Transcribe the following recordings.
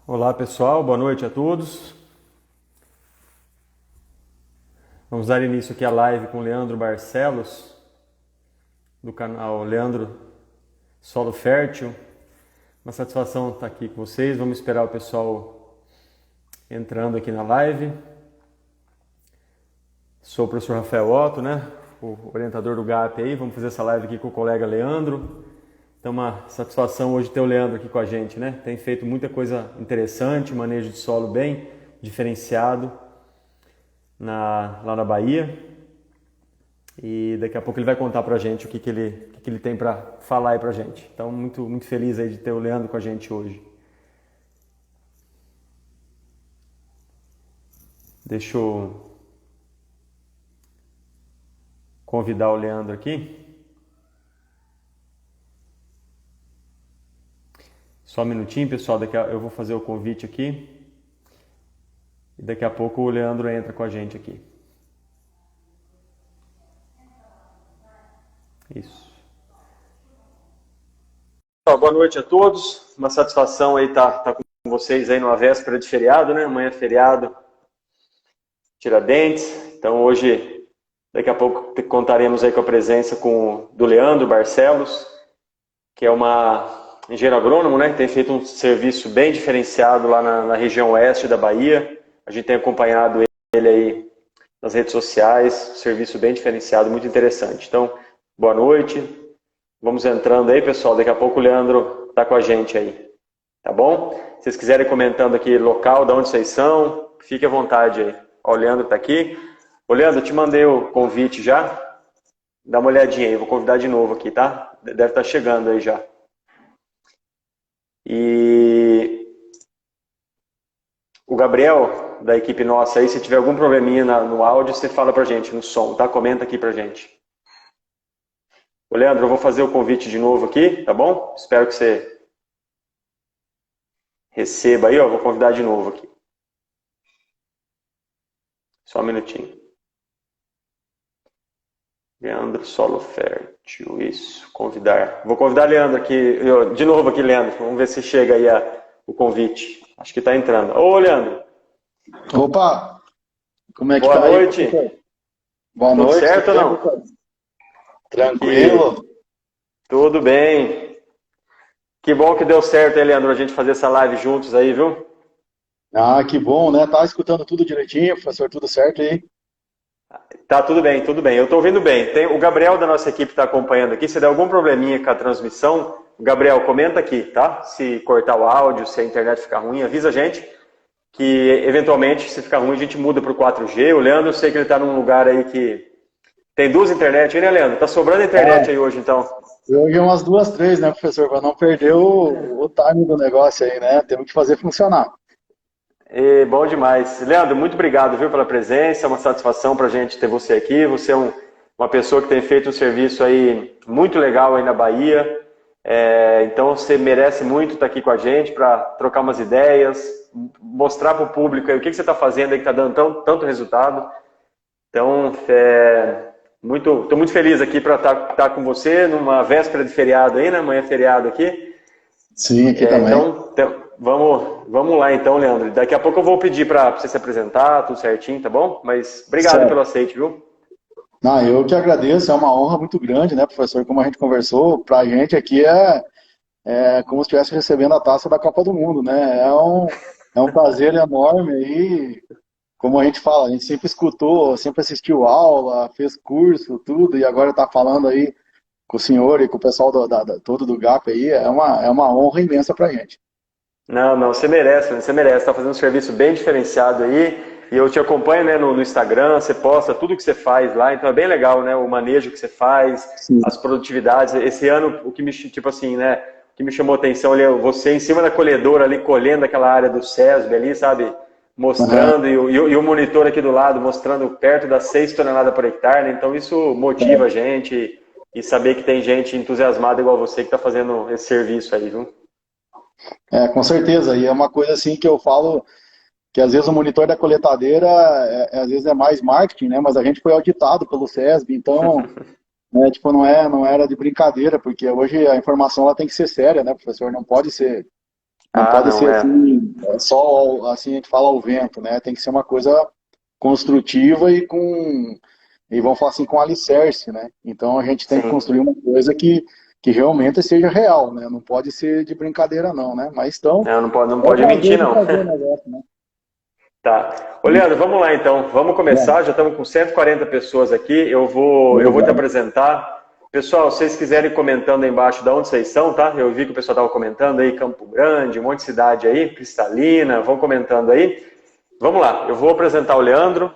Olá pessoal, boa noite a todos. Vamos dar início aqui à live com o Leandro Barcelos, do canal Leandro Solo Fértil. Uma satisfação estar aqui com vocês. Vamos esperar o pessoal entrando aqui na live. Sou o professor Rafael Otto, o orientador do GAP aí. Vamos fazer essa live aqui com o colega Leandro. Então, uma satisfação hoje ter o Leandro aqui com a gente, Tem feito muita coisa interessante, manejo de solo bem diferenciado lá na Bahia. E daqui a pouco ele vai contar pra gente o que ele tem para falar aí pra gente. Então, muito feliz aí de ter o Leandro com a gente hoje. Deixa eu convidar o Leandro aqui. Só um minutinho, pessoal, eu vou fazer o convite aqui. E daqui a pouco o Leandro entra com a gente aqui. Isso. Boa noite a todos. Uma satisfação aí estar com vocês aí numa véspera de feriado, Amanhã é feriado, Tiradentes. Então hoje, daqui a pouco contaremos aí com a presença do Leandro Barcelos, que é engenheiro agrônomo, que tem feito um serviço bem diferenciado lá na região oeste da Bahia. A gente tem acompanhado ele aí nas redes sociais, serviço bem diferenciado, muito interessante. Então, boa noite. Vamos entrando aí, pessoal. Daqui a pouco o Leandro está com a gente aí. Tá bom? Se vocês quiserem comentando aqui local, de onde vocês são, fique à vontade aí. Ó, o Leandro está aqui. Ô, Leandro, eu te mandei o convite já. Dá uma olhadinha aí, vou convidar de novo aqui, tá? Deve estar chegando aí já. E o Gabriel, da equipe nossa aí, se tiver algum probleminha no áudio, você fala pra gente, no som, tá? Comenta aqui pra gente. Ô, Leandro, eu vou fazer o convite de novo aqui, tá bom? Espero que você receba aí, ó. Vou convidar de novo aqui. Só um minutinho. Leandro Solo Fértil, isso, convidar. Vou convidar Leandro aqui, de novo aqui, Leandro. Vamos ver se chega aí o convite. Acho que está entrando. Ô, Leandro. Opa! Como é que Boa tá noite. aí? Boa Tudo noite. certo ou não? Tranquilo? Tudo bem. Que bom que deu certo, hein, Leandro, a gente fazer essa live juntos aí, viu? Ah, que bom, né? Tá escutando tudo direitinho, professor, tudo certo aí? Tá, tudo bem, tudo bem. Eu tô ouvindo bem. O Gabriel da nossa equipe está acompanhando aqui. Se der algum probleminha com a transmissão, Gabriel, comenta aqui, tá? Se cortar o áudio, se a internet ficar ruim, avisa a gente que, eventualmente, se ficar ruim, a gente muda para o 4G. O Leandro, eu sei que ele está num lugar aí que tem duas internet aí, né, Leandro? Tá sobrando internet aí hoje, então. Hoje é umas duas, três, né, professor? Para não perder o time do negócio aí, né? Temos que fazer funcionar. Bom demais. Leandro, muito obrigado, viu, pela presença. É uma satisfação para a gente ter você aqui. Você é uma pessoa que tem feito um serviço aí muito legal aí na Bahia. Então você merece muito estar aqui com a gente para trocar umas ideias, mostrar para o público aí o que você está fazendo aí que está dando tanto resultado. Então, estou muito feliz aqui para estar com você numa véspera de feriado aí, né? Amanhã é feriado aqui. Sim, aqui também. Então, vamos lá então, Leandro. Daqui a pouco eu vou pedir para você se apresentar, tudo certinho, tá bom? Mas obrigado Certo. pelo aceite, viu? Não, eu que agradeço, é uma honra muito grande, né, professor? Como a gente conversou, para a gente aqui é como se estivesse recebendo a taça da Copa do Mundo, né? É um prazer enorme aí. Como a gente fala, a gente sempre escutou, sempre assistiu aula, fez curso, tudo, e agora está falando aí com o senhor e com o pessoal todo do GAP aí, é uma honra imensa para a gente. Não, você merece, está fazendo um serviço bem diferenciado aí, e eu te acompanho, né, no Instagram, você posta tudo que você faz lá, então é bem legal, né, o manejo que você faz, Sim. as produtividades. Esse ano, o que me, tipo assim, né, o que me chamou a atenção ali, você em cima da colhedora ali, colhendo aquela área do SESB ali, sabe, mostrando, e o monitor aqui do lado, mostrando perto das 6 toneladas por hectare, né? Então isso motiva a gente, e saber que tem gente entusiasmada igual você que está fazendo esse serviço aí, viu? Com certeza, e é uma coisa assim que eu falo, que às vezes o monitor da coletadeira, às vezes é mais marketing, né, mas a gente foi auditado pelo SESB, então, né, tipo, não era de brincadeira, porque hoje a informação ela tem que ser séria, né, professor, não pode ser Não, assim, só, assim, a gente fala ao vento, né? Tem que ser uma coisa construtiva e vamos falar assim, com alicerce, né? Então a gente tem que Sim. construir uma coisa que realmente seja real, né? Não pode ser de brincadeira não, né? Mas então, Não é o pode mentir, prazer de não. fazer o negócio, né? Tá. Ô, Leandro, vamos lá então. Vamos Bom, começar. Já estamos com 140 pessoas aqui. Eu vou te legal. apresentar. Pessoal, se vocês quiserem comentando aí embaixo de onde vocês são, tá? Eu vi que o pessoal estava comentando aí, Campo Grande, um monte de cidade aí, Cristalina, vão comentando aí. Vamos lá, eu vou apresentar o Leandro.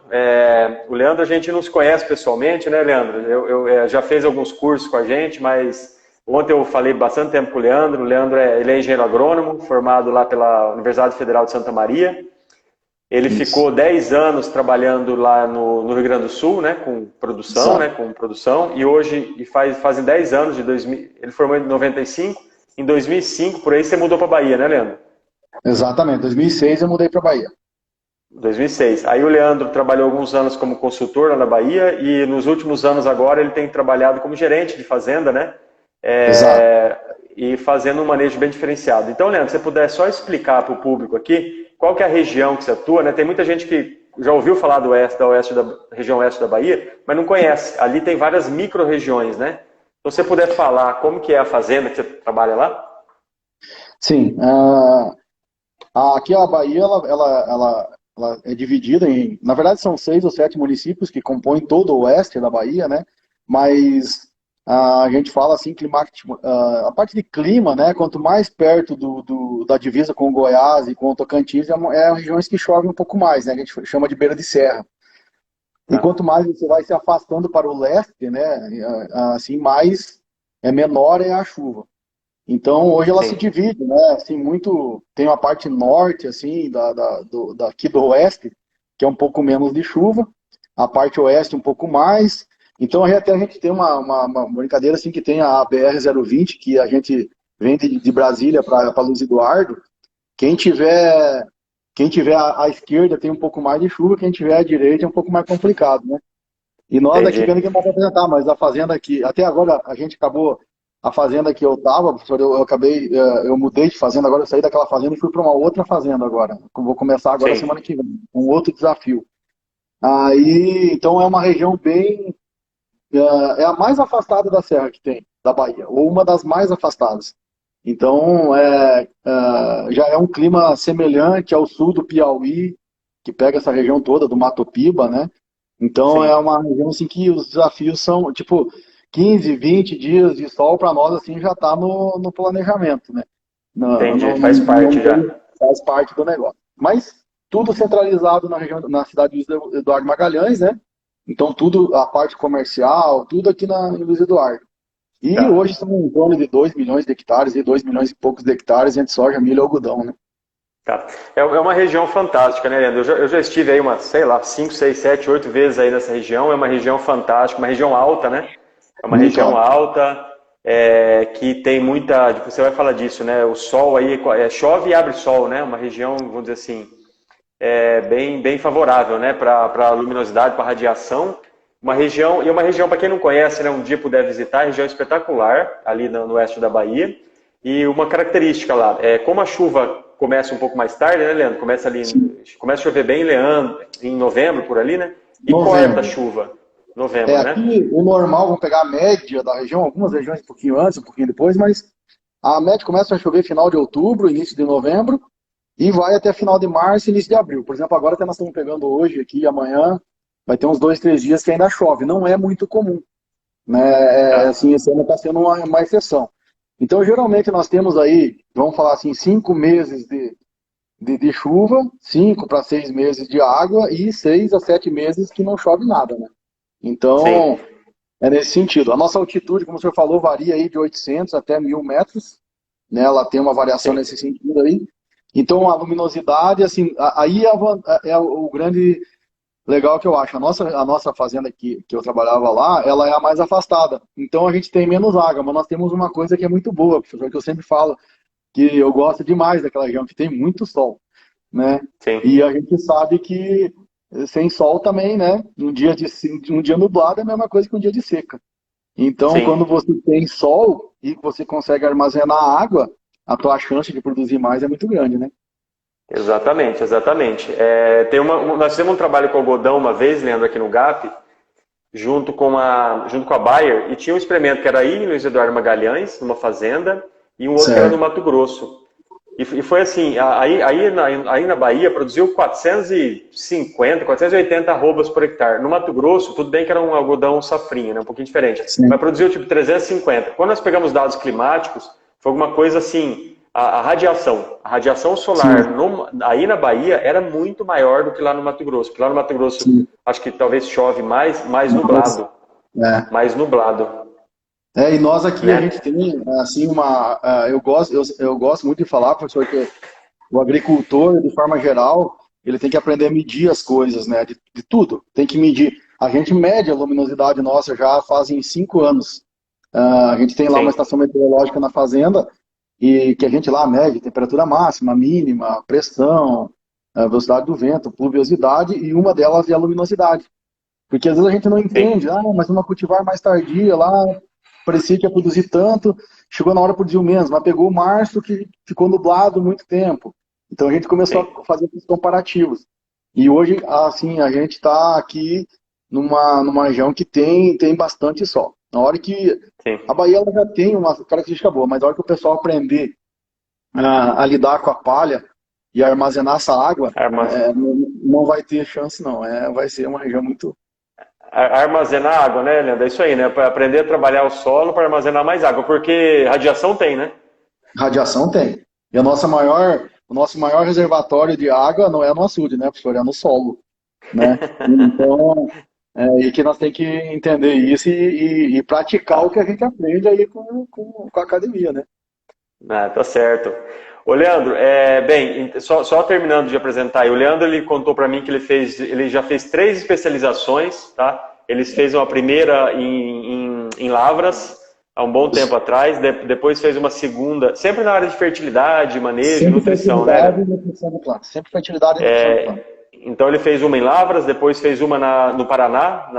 O Leandro a gente não se conhece pessoalmente, né, Leandro? Já fez alguns cursos com a gente, mas ontem eu falei bastante tempo com o Leandro. O Leandro ele é engenheiro agrônomo, formado lá pela Universidade Federal de Santa Maria. Ele Isso. ficou 10 anos trabalhando lá no Rio Grande do Sul, né, Exato. com produção, e hoje fazem 10 anos de 2000, ele formou em 95, em 2005 por aí você mudou para Bahia, né, Leandro? Exatamente. 2006 eu mudei para Bahia. 2006. Aí o Leandro trabalhou alguns anos como consultor lá na Bahia e nos últimos anos agora ele tem trabalhado como gerente de fazenda, né? Exato. É, e fazendo um manejo bem diferenciado. Então, Leandro, se você puder só explicar para o público aqui qual que é a região que você atua, né? Tem muita gente que já ouviu falar da região oeste da Bahia, mas não conhece. Ali tem várias micro-regiões, né? Então, se você puder falar como que é a fazenda que você trabalha lá? Sim. Aqui a Bahia, ela é dividida em, na verdade, são 6 ou 7 municípios que compõem todo o oeste da Bahia, né? Mas a gente fala assim, a parte de clima, né? Quanto mais perto da divisa com Goiás e com o Tocantins, regiões que chovem um pouco mais, né? Que a gente chama de beira de serra. E Tá. quanto mais você vai se afastando para o leste, né? Assim, mais menor é a chuva. Então, hoje ela se Sim, divide, né? Assim, muito. Tem uma parte norte, assim, daqui do oeste, que é um pouco menos de chuva, a parte oeste um pouco mais. Então, aí até a gente tem uma brincadeira, assim, que tem a BR-020, que a gente vem de Brasília para Luiz Eduardo. Quem tiver, quem tiver à esquerda tem um pouco mais de chuva, quem tiver à direita é um pouco mais complicado, né? E nós aqui, pena entendi. que não pode apresentar, mas a fazenda aqui, até agora a gente acabou, a fazenda que eu estava, professor, eu acabei, eu mudei de fazenda, agora eu saí daquela fazenda e fui para uma outra fazenda agora. Vou começar agora Sim, semana que vem, um outro desafio. Aí, então é uma região bem, é a mais afastada da serra que tem, da Bahia, ou uma das mais afastadas. Então, já é um clima semelhante ao sul do Piauí, que pega essa região toda do Mato Piba, né? Então é sim. uma região assim que os desafios são, tipo, 15, 20 dias de sol para nós assim já está no planejamento, né? Entendi. Faz parte já. Faz parte do negócio. Mas tudo centralizado na região, na cidade de Eduardo Magalhães, né? Então tudo, a parte comercial, tudo aqui em Luiz Eduardo. E Tá. hoje são em torno de 2 milhões de hectares e 2 milhões e poucos de hectares entre soja, milho e algodão, né? Tá. É uma região fantástica, né, Leandro? Eu já estive aí umas, sei lá, 5, 6, 7, 8 vezes aí nessa região. É uma região fantástica, uma região alta, né? É uma Muito região alto. alta que tem muita. Você vai falar disso, né? O sol aí chove e abre sol, né? Uma região, vamos dizer assim, bem favorável, né? Para luminosidade, para radiação. Uma região, para quem não conhece, né? Um dia puder visitar, região espetacular, ali no oeste da Bahia. E uma característica lá, como a chuva começa um pouco mais tarde, né, Leandro? Começa a chover bem em novembro, por ali, né? E corta a Novembro. chuva. Novembro, né? Aqui o normal, vamos pegar a média da região, algumas regiões um pouquinho antes, um pouquinho depois, mas a média começa a chover final de outubro, início de novembro, e vai até final de março, início de abril. Por exemplo, agora que nós estamos pegando hoje aqui, amanhã, vai ter uns 2, 3 dias que ainda chove. Não é muito comum, né? Tá. Assim, esse ano está sendo uma exceção. Então, geralmente nós temos aí, vamos falar assim, 5 meses de chuva, 5 para 6 meses de água e 6 a 7 meses que não chove nada, né? Sim, Então, é nesse sentido. A nossa altitude, como o senhor falou, varia aí de 800 até 1.000 metros, né? Ela tem uma variação sim, nesse sentido aí. Então, a luminosidade, assim, aí é o grande legal que eu acho. A nossa fazenda que eu trabalhava lá, ela é a mais afastada. Então, a gente tem menos água, mas nós temos uma coisa que é muito boa, professor, que eu sempre falo, que eu gosto demais daquela região, que tem muito sol, né? sim, E a gente sabe que sem sol também, né? Um dia nublado é a mesma coisa que um dia de seca. Então, quando sim. você tem sol e você consegue armazenar água, a tua chance de produzir mais é muito grande, né? Exatamente, exatamente. Nós fizemos um trabalho com algodão uma vez, Leandro, aqui no GAP, junto com a Bayer, e tinha um experimento que era aí em Luiz Eduardo Magalhães, numa fazenda, e um outro que era no Certo. Mato Grosso. E foi assim, aí na Bahia produziu 450, 480 arrobas por hectare. No Mato Grosso, tudo bem que era um algodão safrinha, né, um pouquinho diferente, mas Sim. produziu tipo 350. Quando nós pegamos dados climáticos, foi alguma coisa assim, a radiação solar Sim. aí na Bahia era muito maior do que lá no Mato Grosso. Porque lá no Mato Grosso, Sim. acho que talvez chove mais Mas, nublado, é. mais nublado, E nós aqui, a né? gente tem, assim, eu gosto muito de falar, professor, que o agricultor, de forma geral, ele tem que aprender a medir as coisas, né? De tudo. Tem que medir. A gente mede a luminosidade nossa já fazem 5 anos. A gente tem lá uma Sim, estação meteorológica na fazenda e que a gente lá mede temperatura máxima, mínima, pressão, a velocidade do vento, pluviosidade e uma delas é a luminosidade. Porque às vezes a gente não sim, entende, mas uma cultivar mais tardia lá parecia que ia produzir tanto, chegou na hora produziu menos, mas pegou março que ficou nublado muito tempo. Então a gente sim, começou a fazer esses comparativos. E hoje, assim, a gente está aqui numa região que tem bastante sol. Na hora que sim. a Bahia ela já tem uma característica boa, mas na hora que o pessoal aprender a lidar com a palha e armazenar essa água, Armaz- não vai ter chance não. Vai ser uma região muito. Armazenar água, né, Leandro? É isso aí, né? Para aprender a trabalhar o solo para armazenar mais água, porque radiação tem, né? Radiação tem. E o nosso maior reservatório de água não é no açude, né, professor? É no solo, né? Então, e que nós temos que entender isso e praticar o que a gente aprende aí com a academia, né? Ah, tá certo. Ô, Leandro, bem, só terminando de apresentar aí, o Leandro ele contou para mim que ele já fez 3 especializações, tá? Ele fez uma primeira em lavras, há um bom tempo atrás, depois fez uma segunda, sempre na área de fertilidade, manejo, Sempre nutrição, né, fertilidade Leandro? e nutrição de planta. Sempre fertilidade e nutrição de planta. Então ele fez uma em Lavras, depois fez uma no Paraná,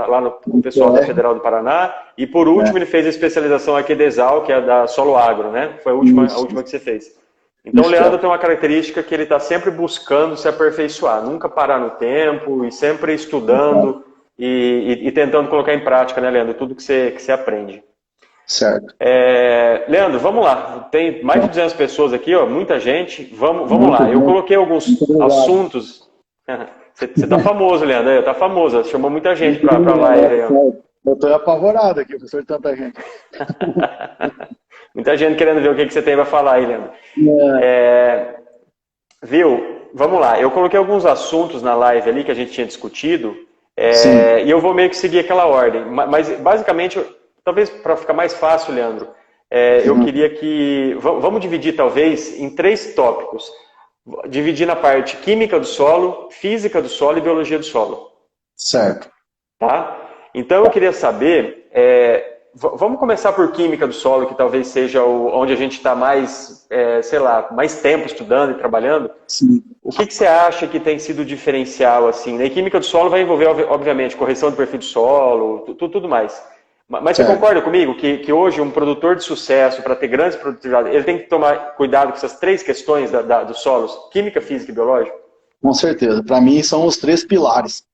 com o pessoal da É, Federal do Paraná, e por último ele fez a especialização aqui da Exal, que é da Solo Agro, né? Foi a isso, última que você fez. Então o isso Leandro é. tem uma característica que ele está sempre buscando se aperfeiçoar, nunca parar no tempo e sempre estudando e tentando colocar em prática, né, Leandro? Tudo que você aprende. Certo. Leandro, vamos lá. Tem mais de Então, 200 pessoas aqui, ó, muita gente. Vamos muito lá. Eu bom. coloquei Muito alguns obrigado. assuntos. Você tá famoso, Leandro. Tá famoso. Chamou muita gente Muito pra live aí, ó. obrigado. Eu estou apavorado aqui, professor, de tanta gente. Muita gente querendo ver o que você tem para falar aí, Leandro. É, Viu? Vamos lá. Eu coloquei alguns assuntos na live ali que a gente tinha discutido. sim. E eu vou meio que seguir aquela ordem. Mas basicamente, talvez para ficar mais fácil, Leandro, eu Uhum. queria que. Vamos dividir talvez em 3 tópicos. Dividir na parte química do solo, física do solo e biologia do solo. Certo. Tá? Então eu queria saber, vamos começar por química do solo, que talvez seja onde a gente está mais, sei lá, mais tempo estudando e trabalhando. Sim. O que você acha que tem sido diferencial assim? Na química do solo vai envolver, obviamente, correção do perfil do solo, tudo mais. Mas você Certo. concorda comigo que hoje um produtor de sucesso, para ter grandes produtividades, ele tem que tomar cuidado com essas 3 questões dos solos, química, física e biológica? Com certeza. Para mim, são os 3 pilares.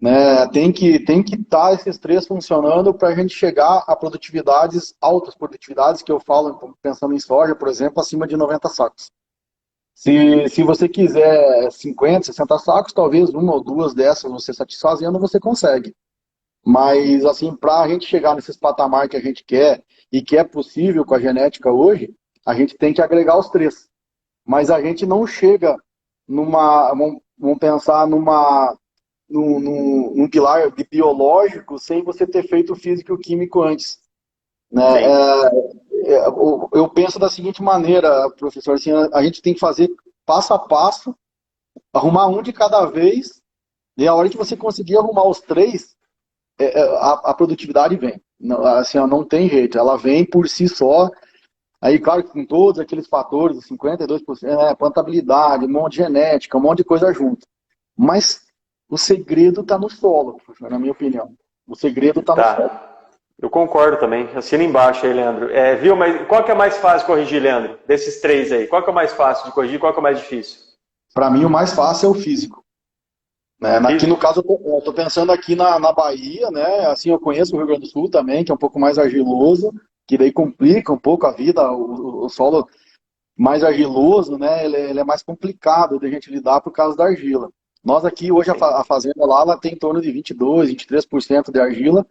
Né? Tem que estar esses 3 funcionando para a gente chegar a produtividades, altas produtividades, que eu falo, pensando em soja, por exemplo, acima de 90 sacos. Se você quiser 50, 60 sacos, talvez uma ou duas dessas você satisfazendo, você consegue. Mas, assim, para a gente chegar nesses patamares que a gente quer e que é possível com a genética hoje, a gente tem que agregar os 3. Mas a gente não chega vamos pensar num pilar de biológico sem você ter feito o físico e o químico antes. Né? Sim, Eu penso da seguinte maneira, professor, assim, a gente tem que fazer passo a passo, arrumar um de cada vez, e a hora que você conseguir arrumar os 3, a produtividade vem. Não, assim, ó, não tem jeito, ela vem por si só. Aí, claro que com todos aqueles fatores, os 52%, plantabilidade, um monte de genética, um monte de coisa junto. Mas o segredo está no solo, professor, na minha opinião. O segredo está no solo. tá. Eu concordo também. Assina embaixo aí, Leandro. Viu, mas qual que é mais fácil de corrigir, Leandro? Desses 3 aí. Qual que é o mais fácil de corrigir? Qual que é o mais difícil? Para mim, o mais fácil é o físico. Né? Aqui no caso, eu tô pensando aqui na Bahia, né? Assim, eu conheço o Rio Grande do Sul também, que é um pouco mais argiloso, que daí complica um pouco a vida, o solo mais argiloso, né? Ele é mais complicado de a gente lidar por causa da argila. Nós aqui, hoje, Sim, a fazenda lá, ela tem em torno de 22, 23% de argila,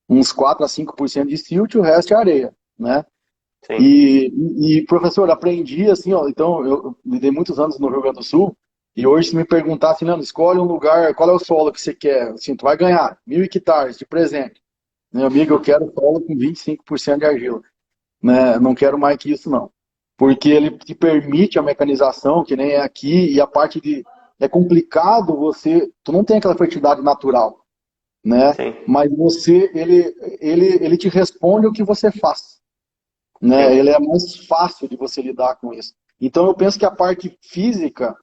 uns 4 a 5% de silt, o resto é areia, né? sim. E, professor, aprendi assim, ó, então eu lidei muitos anos no Rio Grande do Sul, e hoje se me perguntar assim, Leandro, escolhe um lugar, qual é o solo que você quer? Assim, tu vai ganhar 1.000 hectares de presente. Meu amigo, eu quero solo com 25% de argila, né? Não quero mais que isso, não. Porque ele te permite a mecanização, que nem é aqui, e a parte de... É complicado você... Tu não tem aquela fertilidade natural, né? Sim, Mas ele te responde o que você faz, né? sim. Ele é mais fácil de você lidar com isso. Então eu penso que a parte física,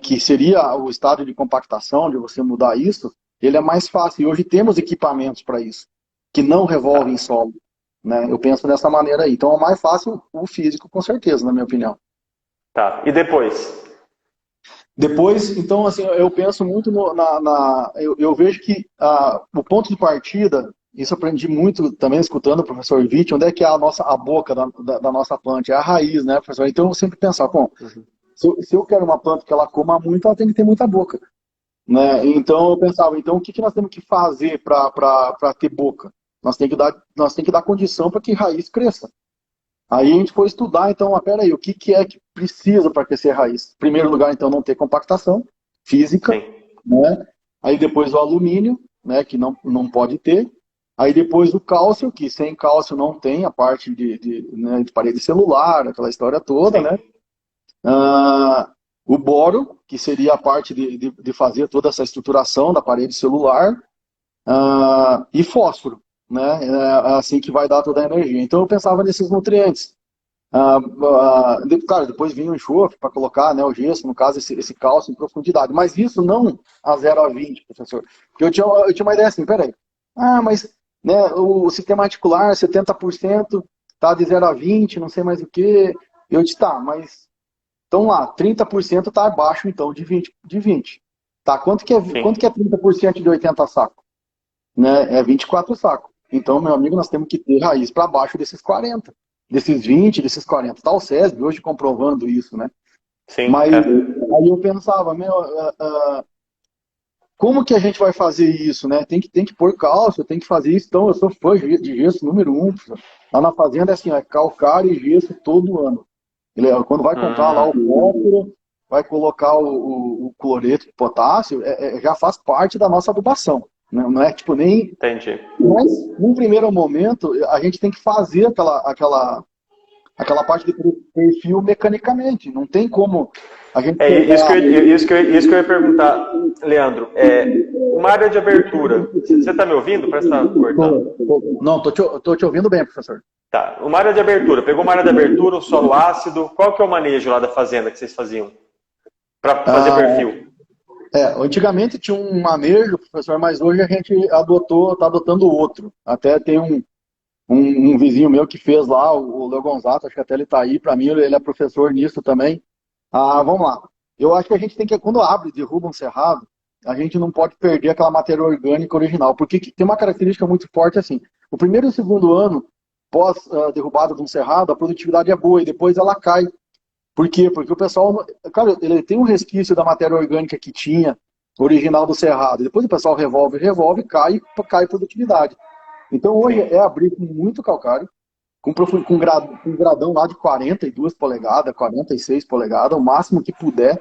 que seria o estado de compactação, de você mudar isso, ele é mais fácil. E hoje temos equipamentos para isso, que não revolvem Tá, solo. Né? Eu penso dessa maneira aí. Então é mais fácil o físico, com certeza, na minha opinião. tá. E depois? Depois, então, assim, eu penso muito eu vejo que o ponto de partida, isso eu aprendi muito também escutando o professor Witt, onde é que é a boca da nossa planta, é a raiz, né, professor? Então eu sempre pensava, bom, Uhum. se eu quero uma planta que ela coma muito, ela tem que ter muita boca, né? Então eu pensava, então o que nós temos que fazer para ter boca? Nós temos que dar condição para que raiz cresça. Aí a gente foi estudar, então, peraí, o que é que precisa para crescer raiz? Em primeiro lugar, então, não ter compactação física, Sim, né? Aí depois o alumínio, né, que não pode ter. Aí depois o cálcio, que sem cálcio não tem a parte né, de parede celular, aquela história toda, sim, né? O boro, que seria a parte de fazer toda essa estruturação da parede celular. E fósforo, né? É assim que vai dar toda a energia. Então eu pensava nesses nutrientes. Claro, depois vinha o enxofre para colocar, né, o gesso, no caso, esse cálcio em profundidade. Mas isso não a 0 a 20, professor. Porque eu tinha uma ideia assim, peraí. Mas né, o sistema articular, 70% tá de 0 a 20, não sei mais o quê. Eu disse, tá, mas então lá, 30% está abaixo, então, de 20. Tá, sim. quanto que é 30% de 80 sacos? Né? É 24 sacos. Então, meu amigo, nós temos que ter raiz para baixo desses 40, desses 20, desses 40. Tá o SESB hoje comprovando isso, né? Sim, Mas é. aí eu pensava, meu, como que a gente vai fazer isso, né? Tem que pôr cálcio, tem que fazer isso. Então, eu sou fã de gesso número um. Lá na fazenda é assim, é calcário e gesso todo ano. Quando vai comprar lá o Hum, fósforo, vai colocar o cloreto de potássio, já faz parte da nossa adubação. Não é tipo nem. entendi. Mas, num primeiro momento, a gente tem que fazer aquela parte de perfil mecanicamente. Não tem como a gente É isso que pegar. eu ia perguntar, Leandro. Uma área de abertura. Você está me ouvindo? Parece que está cortando. Não, tô te ouvindo bem, professor. Tá. Uma área de abertura. Pegou uma área de abertura, um solo ácido. Qual que é o manejo lá da fazenda que vocês faziam? Para fazer Ah, perfil? antigamente tinha um manejo, professor, mas hoje a gente está adotando outro. Até tem um vizinho meu que fez lá, o Leo Gonzato, acho que até ele está aí, para mim ele é professor nisso também. Vamos lá. Eu acho que a gente tem que, quando abre e derruba um cerrado, a gente não pode perder aquela matéria orgânica original, porque tem uma característica muito forte assim. O primeiro e o segundo ano, pós derrubada de um cerrado, a produtividade é boa e depois ela cai. Por quê? Porque o pessoal, cara, ele tem um resquício da matéria orgânica que tinha, original do cerrado. Depois o pessoal revolve, cai a produtividade. Então hoje Sim, é abrir com muito calcário, com gradão lá de 42 polegadas, 46 polegadas, o máximo que puder,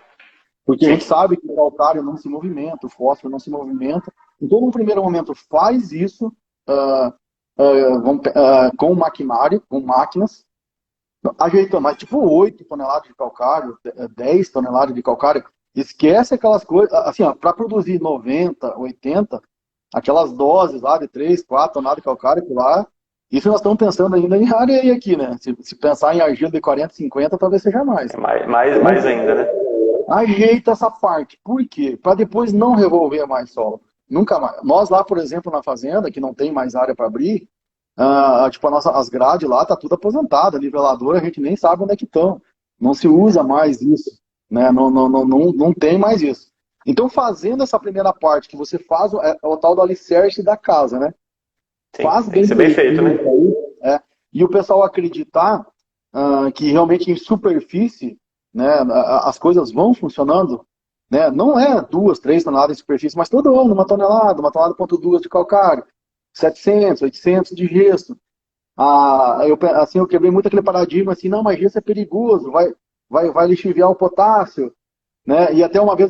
porque a gente sim, sabe que o calcário não se movimenta, o fósforo não se movimenta. Então, no primeiro momento, faz isso com maquinário, com máquinas, ajeitando, mas tipo 8 toneladas de calcário, 10 toneladas de calcário, esquece aquelas coisas, assim, para produzir 90, 80, aquelas doses lá de 3, 4 toneladas de calcário por lá, isso nós estamos pensando ainda em areia aqui, né? Se pensar em argila de 40, 50, talvez seja mais. é mais ainda, né? Ajeita essa parte. Por quê? Para depois não revolver mais solo. Nunca mais. Nós lá, por exemplo, na fazenda, que não tem mais área para abrir, tipo, as grades lá tá tudo aposentada, nivelador, a gente nem sabe onde é que estão. Não se usa mais isso. né? Não tem mais isso. Então, fazendo essa primeira parte, que você faz, é o tal do alicerce da casa, né? Sim, Faz tem que bem ser bem feito, né? aí, e o pessoal acreditar que realmente em superfície, né, as coisas vão funcionando, né? Não é 2, 3 toneladas de superfície, mas todo ano uma tonelada ponto duas de calcário, 700, 800 de gesso. Eu quebrei muito aquele paradigma assim, não, mas gesso é perigoso, vai lixiviar o potássio, né? E até uma vez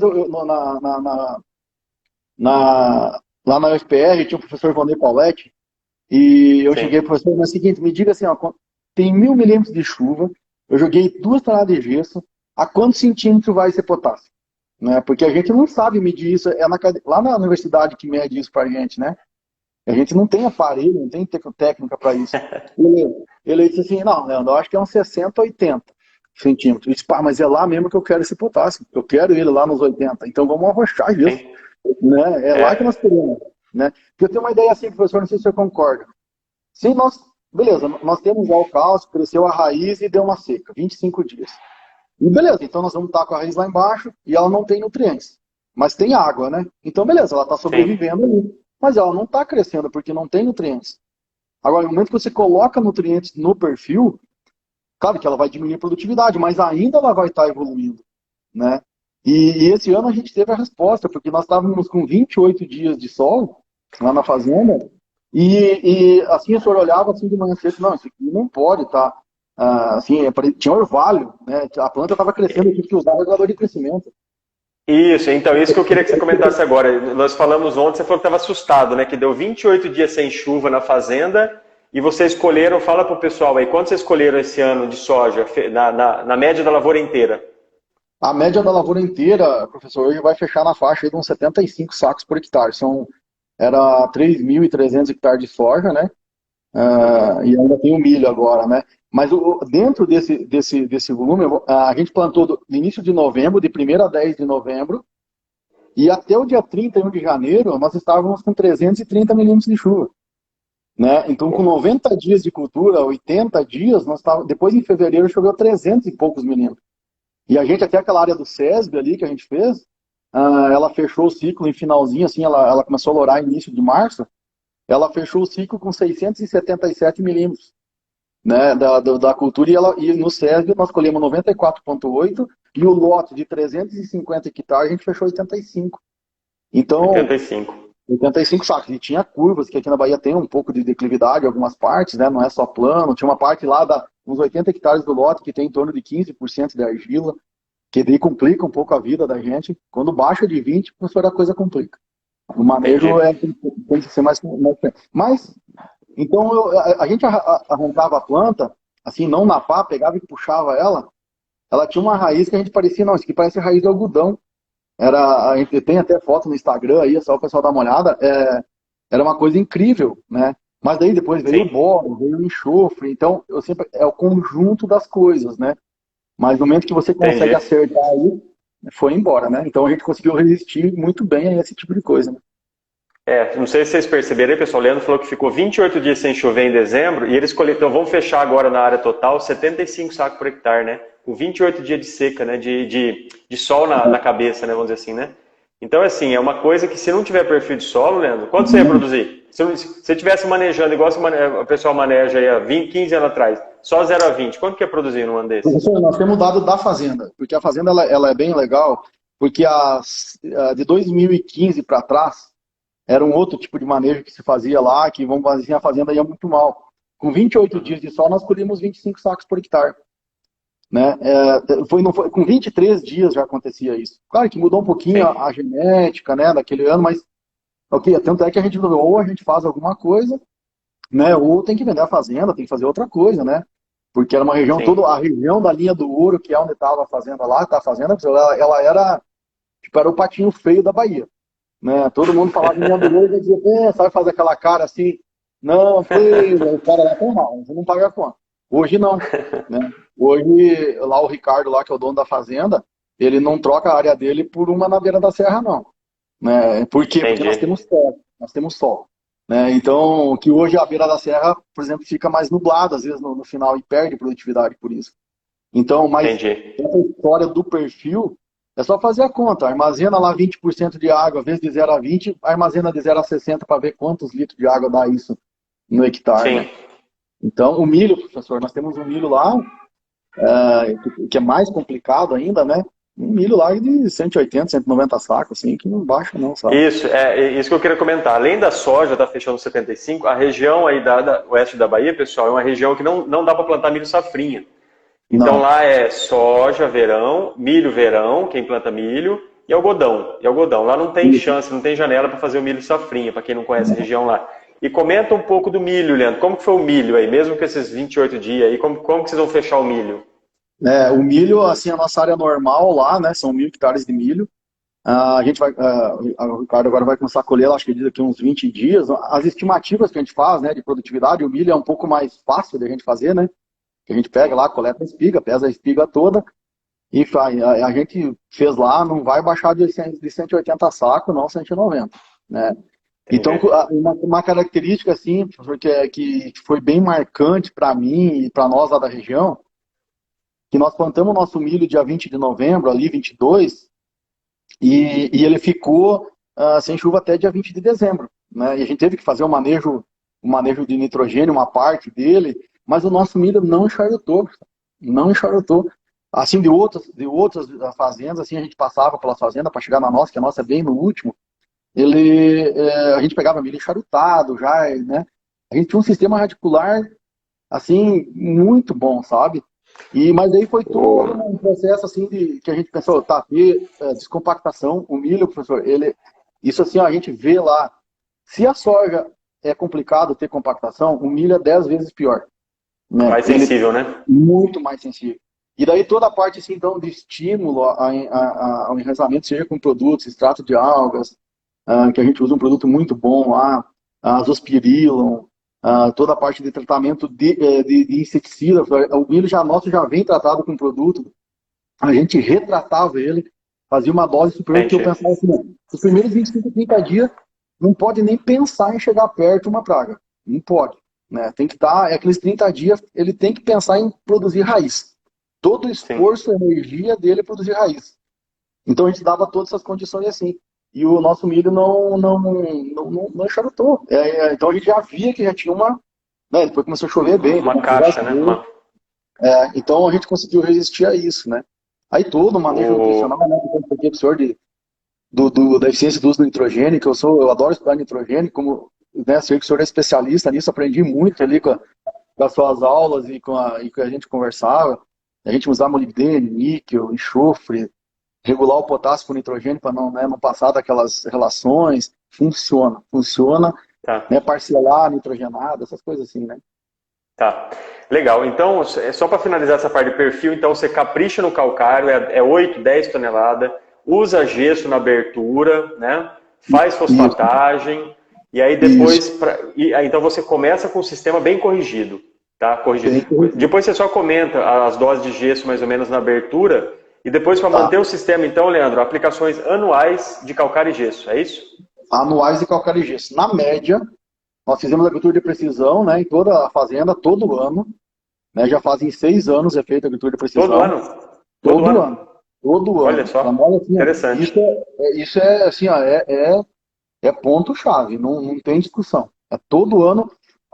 lá na UFPR tinha o professor Vandir Pauletti, e eu cheguei, Sim. professor, mas é o seguinte, me diga assim, ó, tem 1.000 milímetros de chuva, eu joguei 2 toneladas de gesso, a quantos centímetros vai ser potássio? Né? Porque a gente não sabe medir isso, lá na universidade que mede isso pra gente, né? A gente não tem aparelho, não tem técnica para isso. Ele disse assim, não, Leandro, eu acho que é uns 60, 80 centímetros. Eu disse, pá, mas é lá mesmo que eu quero esse potássio, eu quero ele lá nos 80, então vamos arrochar isso, Sim. né? É lá que nós É. queremos, né? Porque eu tenho uma ideia assim, professor, não sei se você concorda. Se nós, beleza, nós temos já o cálcio, cresceu a raiz e deu uma seca, 25 dias. E beleza, então nós vamos estar com a raiz lá embaixo e ela não tem nutrientes. Mas tem água, né? Então beleza, ela está Sim. sobrevivendo ali. Mas ela não está crescendo porque não tem nutrientes. Agora, no momento que você coloca nutrientes no perfil, claro que ela vai diminuir a produtividade, mas ainda ela vai estar evoluindo, né? E esse ano a gente teve a resposta, porque nós estávamos com 28 dias de sol lá na fazenda, e assim o senhor olhava assim de manhã cedo, não, isso aqui não pode estar, assim, tinha orvalho, né? A planta estava crescendo, eu tive que usar regulador de crescimento. Isso, então, isso que eu queria que você comentasse agora. Nós falamos ontem, você falou que estava assustado, né? Que deu 28 dias sem chuva na fazenda e vocês escolheram, fala para o pessoal aí, quanto vocês escolheram esse ano de soja, na média da lavoura inteira? A média da lavoura inteira, professor, hoje vai fechar na faixa aí de uns 75 sacos por hectare. Era 3.300 hectares de soja, né? Uhum. E ainda tem o milho agora, né? Mas dentro desse volume, a gente plantou no início de novembro, de 1º a 10 de novembro, e até o dia 31 de janeiro, nós estávamos com 330 milímetros de chuva. Né? Então, com Pô, 90 dias de cultura, 80 dias, depois em fevereiro choveu 300 e poucos milímetros. E a gente, até aquela área do SESB ali que a gente fez, ela fechou o ciclo em finalzinho, assim, ela começou a lourar início de março, ela fechou o ciclo com 677 milímetros, né, da cultura, e no SESB nós colhemos 94,8 e o lote de 350 hectares a gente fechou 85. Então, 85. 85 sacos. E tinha curvas, que aqui na Bahia tem um pouco de declividade em algumas partes, né? Não é só plano. Tinha uma parte lá, uns 80 hectares do lote, que tem em torno de 15% de argila, que daí complica um pouco a vida da gente. Quando baixa de 20, professor, a coisa complica. O manejo Entendi. tem que ser mais. Mas, então, a gente arrancava a planta, assim, não na pá, pegava e puxava ela. Ela tinha uma raiz que a gente parecia, não, isso aqui parece raiz de algodão. A gente tem até foto no Instagram aí, é só o pessoal dar uma olhada. Era uma coisa incrível, né? Mas daí depois veio o Sim, boro, veio o enxofre, então eu sempre é o conjunto das coisas, né? Mas no momento que você consegue entendi. acertar aí, foi embora, né? Então a gente conseguiu resistir muito bem a esse tipo de coisa, né? Não sei se vocês perceberam aí, pessoal. O Leandro falou que ficou 28 dias sem chover em dezembro e eles colheram. Então vamos fechar agora na área total 75 sacos por hectare, né? Com 28 dias de seca, né? De sol na cabeça, né? Vamos dizer assim, né? Então, assim, é uma coisa que se não tiver perfil de solo, Leandro, quanto você ia produzir? Se você estivesse manejando igual o pessoal maneja aí há 20, 15 anos atrás, só 0 a 20, quanto que ia produzir num ano desse? Professor, nós temos dado da fazenda, porque a fazenda ela é bem legal, porque de 2015 para trás era um outro tipo de manejo que se fazia lá, que vamos fazer assim, a fazenda ia muito mal. Com 28 Uhum. dias de sol, nós colhíamos 25 sacos por hectare. Né? Não foi, com 23 dias já acontecia isso. Claro que mudou um pouquinho Sim, a genética, né, daquele ano, mas ok, tanto é que a gente ou a gente faz alguma coisa, né, ou tem que vender a fazenda, tem que fazer outra coisa, né? Porque era uma região sim. toda, a região da linha do ouro, que é onde estava a fazenda lá, tá a fazenda, ela era, tipo, era o patinho feio da Bahia, né? Todo mundo falava em linha do ouro e dizia, sabe fazer aquela cara assim, não, foi, o cara lá tá mal, você não paga a conta. Hoje não, né? Hoje, lá o Ricardo, lá, que é o dono da fazenda, ele não troca a área dele por uma na beira da serra, não. Né? Por quê? Porque nós Entendi, temos sol, nós temos sol. Né? Então, que hoje a beira da serra, por exemplo, fica mais nublada, às vezes, no final, e perde produtividade por isso. Então, mas entendi. essa história do perfil, é só fazer a conta. Armazena lá 20% de água, vezes de 0 a 20, armazena de 0 a 60 para ver quantos litros de água dá isso no hectare, Sim. né? Então, o milho, professor, nós temos um milho lá, que é mais complicado ainda, né? Um milho lá de 180, 190 sacos, assim, que não baixa não, sabe? Isso que eu queria comentar. Além da soja tá fechando 75, a região aí da oeste da Bahia, pessoal, é uma região que não dá para plantar milho safrinha. Então Não. lá é soja, verão, milho, verão, quem planta milho, e algodão. E algodão. Lá não tem chance, não tem janela para fazer o milho safrinha, para quem não conhece a região lá. E comenta um pouco do milho, Leandro. Como que foi o milho aí, mesmo com esses 28 dias aí? Como que vocês vão fechar o milho? O milho, assim, a nossa área normal lá, né? São 1.000 hectares de milho. A gente vai, o Ricardo agora vai começar a colher, acho que daqui uns 20 dias. As estimativas que a gente faz, né, de produtividade, o milho é um pouco mais fácil de a gente fazer, né? Que a gente pega lá, coleta a espiga, pesa a espiga toda e a gente fez lá, não vai baixar de 180 sacos, não 190, né? Então, uma característica, assim, que foi bem marcante para mim e para nós lá da região, que nós plantamos o nosso milho dia 20 de novembro, ali 22, e ele ficou sem chuva até dia 20 de dezembro, né? E a gente teve que fazer um manejo de nitrogênio, uma parte dele, mas o nosso milho não enxarotou, não enxarotou. Assim, de outras fazendas, assim, a gente passava pelas fazendas para chegar na nossa, que a nossa é bem no último, a gente pegava milho encharutado já, né? A gente tinha um sistema radicular, assim, muito bom, sabe? Mas aí foi todo um processo, assim, que a gente pensou, tá, descompactação, o milho, professor, isso assim, ó, a gente vê lá, se a soja é complicado ter compactação, o milho é 10 vezes pior, né? Mais sensível, né? Muito mais sensível. E daí toda a parte, assim, então, de estímulo ao enraizamento, seja com produtos, extrato de algas, que a gente usa um produto muito bom lá, a Zospirillum, toda a parte de tratamento de inseticida. O milho nosso já vem tratado com produto, a gente retratava ele, fazia uma dose superior, porque eu pensava assim, os primeiros 25, 30 dias não pode nem pensar em chegar perto de uma praga, não pode, né? Tem que estar, aqueles 30 dias, ele tem que pensar em produzir raiz. Todo o esforço, a energia dele é produzir raiz. Então a gente dava todas essas condições assim. E o nosso milho não enxarotou. Então a gente já via que já tinha né, depois começou a chover bem. Uma caixa, né? Então a gente conseguiu resistir a isso, né? Aí todo o manejo nutricional, né? Porque o senhor da eficiência do uso do nitrogênio, que eu adoro estudar nitrogênio, como, né, sei que o senhor é especialista nisso, aprendi muito ali com as suas aulas e com a gente conversava. A gente usar molibdênio, níquel, enxofre, regular o potássio com nitrogênio para não passar daquelas relações. Funciona, tá. Né, parcelar nitrogenado, essas coisas assim, né? Tá, legal. Então, só para finalizar essa parte de perfil, então você capricha no calcário, é 8, 10 toneladas, usa gesso na abertura, né? Faz fosfatagem, e aí depois, então você começa com o sistema bem corrigido, tá? Corrigido. Depois você só comenta as doses de gesso mais ou menos na abertura, e depois para manter o sistema, então, Leandro, aplicações anuais de calcário e gesso, é isso? Anuais de calcário e gesso. Na média, nós fizemos agricultura de precisão, né, em toda a fazenda, todo ano. Né, já fazem 6 anos é feita agricultura de precisão. Todo ano? Todo ano. Olha só, nós, assim, interessante. Isso é assim, ó, é ponto-chave, não tem discussão. É todo ano,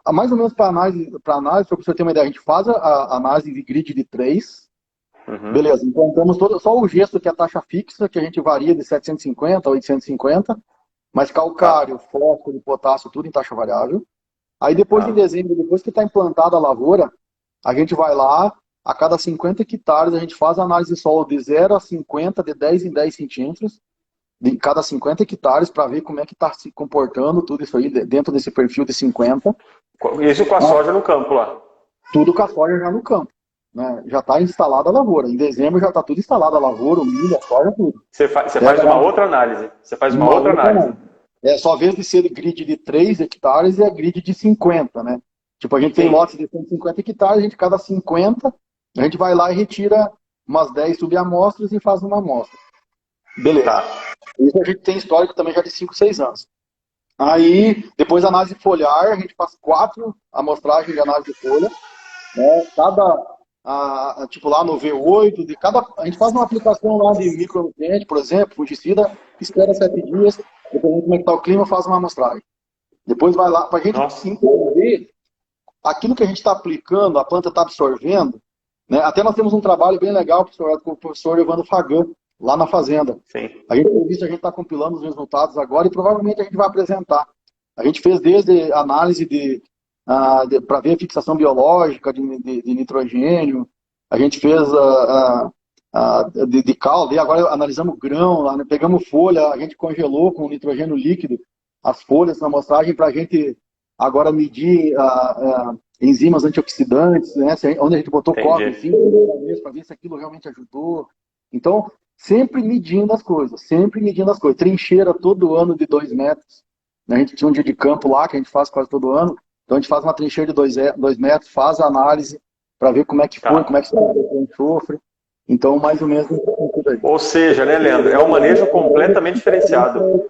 mais ou menos para análise, para você ter uma ideia, a gente faz a análise de grid de 3. Beleza, implantamos só o gesso, que é a taxa fixa, que a gente varia de 750 a 850, mas calcário, fósforo, potássio, tudo em taxa variável. Aí depois de dezembro, depois que está implantada a lavoura, a gente vai lá, a cada 50 hectares, a gente faz a análise de solo de 0 a 50, de 10 em 10 centímetros, de cada 50 hectares, para ver como é que está se comportando tudo isso aí, dentro desse perfil de 50. Isso com a soja no campo lá? Tudo com a soja já no campo. Né? Já está instalada a lavoura. Em dezembro já está tudo instalado, a lavoura, o milho, a soja, tudo. Você faz uma outra análise. Você faz uma outra análise. Só a vez de ser grid de 3 hectares e a grid de 50, né? Tipo, a gente tem lotes de 150 hectares, a gente, cada 50, a gente vai lá e retira umas 10 subamostras e faz uma amostra. Beleza. Tá. Isso a gente tem histórico também já de 5, 6 anos. Aí, depois a análise foliar, a gente faz 4 amostragens de análise de folha. Né? tipo lá no V8, a gente faz uma aplicação lá de micronutriente, por exemplo, fungicida, espera 7 dias, dependendo de como é que está o clima, faz uma amostragem. Depois vai lá, para a gente entender aquilo que a gente está aplicando, a planta está absorvendo, né? Até nós temos um trabalho bem legal com o professor Evandro Fagan, lá na fazenda. Sim. A gente está compilando os resultados agora e provavelmente a gente vai apresentar. A gente fez desde análise para ver a fixação biológica de nitrogênio, a gente fez de cal, e agora analisamos grão, lá, né? Pegamos folha, a gente congelou com nitrogênio líquido as folhas na amostragem para a gente agora medir enzimas antioxidantes, né? Onde a gente botou cobre, para ver se aquilo realmente ajudou. Então, sempre medindo as coisas. Trincheira todo ano de 2 metros. A gente tinha um dia de campo lá, que a gente faz quase todo ano. Então, a gente faz uma trincheira de 2 metros, faz a análise para ver como é que foi, como é que está o enxofre. Então, mais ou menos tudo aí. Ou seja, né, Leandro, é um manejo completamente diferenciado.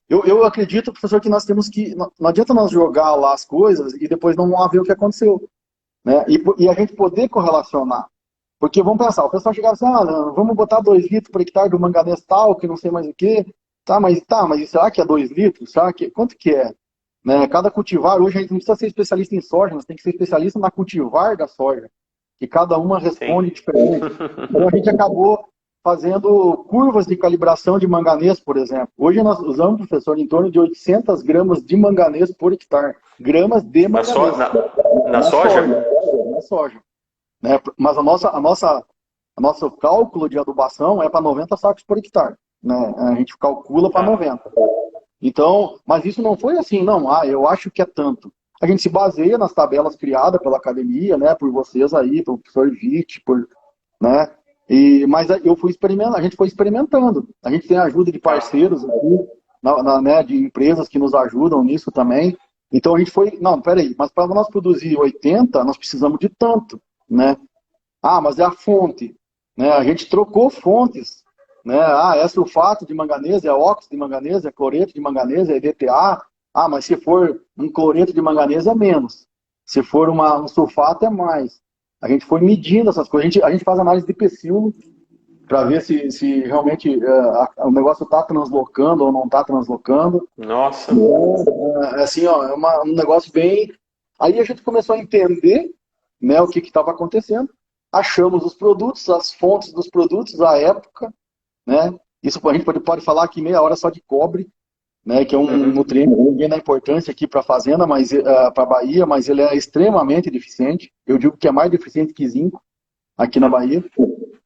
Eu acredito, professor, que nós temos que... Não adianta nós jogar lá as coisas e depois não ver o que aconteceu. Né? E a gente poder correlacionar. Porque vamos pensar, o pessoal chegava assim, vamos botar 2 litros por hectare do manganês tal, que não sei mais o quê. Mas será que é 2 litros? Quanto que é? Né? Cada cultivar, hoje a gente não precisa ser especialista em soja, nós tem que ser especialista na cultivar da soja. Que cada uma responde diferente. Então a gente acabou fazendo curvas de calibração de manganês, por exemplo. Hoje nós usamos, professor, em torno de 800 gramas de manganês por hectare. Gramas de manganês. Na soja? Na soja. Né? Mas nosso cálculo de adubação é para 90 sacos por hectare. Né? A gente calcula para 90. Então, mas isso não foi assim, não. Eu acho que é tanto. A gente se baseia nas tabelas criadas pela academia, né? Por vocês aí, pelo professor Witt, né? Mas eu fui experimentando, a gente foi experimentando. A gente tem a ajuda de parceiros aqui, né, de empresas que nos ajudam nisso também. Então a gente foi, mas para nós produzir 80, nós precisamos de tanto, né? Mas é a fonte, né? A gente trocou fontes, né? É sulfato de manganês, é óxido de manganês, é cloreto de manganês, é EDTA. Mas se for um cloreto de manganês é menos. Se for um sulfato é mais. A gente foi medindo essas coisas. A gente faz análise de pecíolo para ver se realmente o negócio está translocando ou não está translocando. Nossa! Assim, é um negócio bem... Aí a gente começou a entender, né, o que estava acontecendo. Achamos os produtos, as fontes dos produtos, a época, né? Isso a gente pode falar aqui meia hora só de cobre, né, que é um nutriente que ninguém dá importância aqui para a fazenda, para a Bahia, mas ele é extremamente deficiente. Eu digo que é mais deficiente que zinco aqui na Bahia.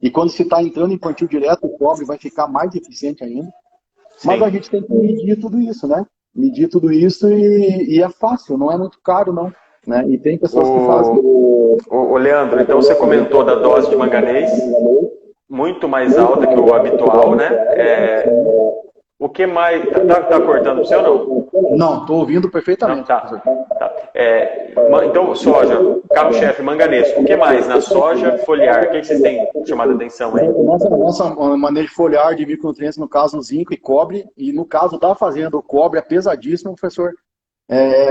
E quando se está entrando em plantio direto, o cobre vai ficar mais deficiente ainda. Sim. Mas a gente tem que medir tudo isso, né? Medir tudo isso e é fácil, não é muito caro, não. Né? E tem pessoas que fazem. Leandro, então você comentou da dose de manganês, muito mais alta que o habitual, né? O que mais... Tá cortando o seu ou não? Não, estou ouvindo perfeitamente. Não, tá. Então, soja, cabo-chefe, manganês. O que mais na soja foliar? O que vocês têm chamado a atenção aí? Nossa manejo foliar de micronutrientes, no caso, zinco e cobre. E no caso da fazenda, o cobre é pesadíssimo, professor.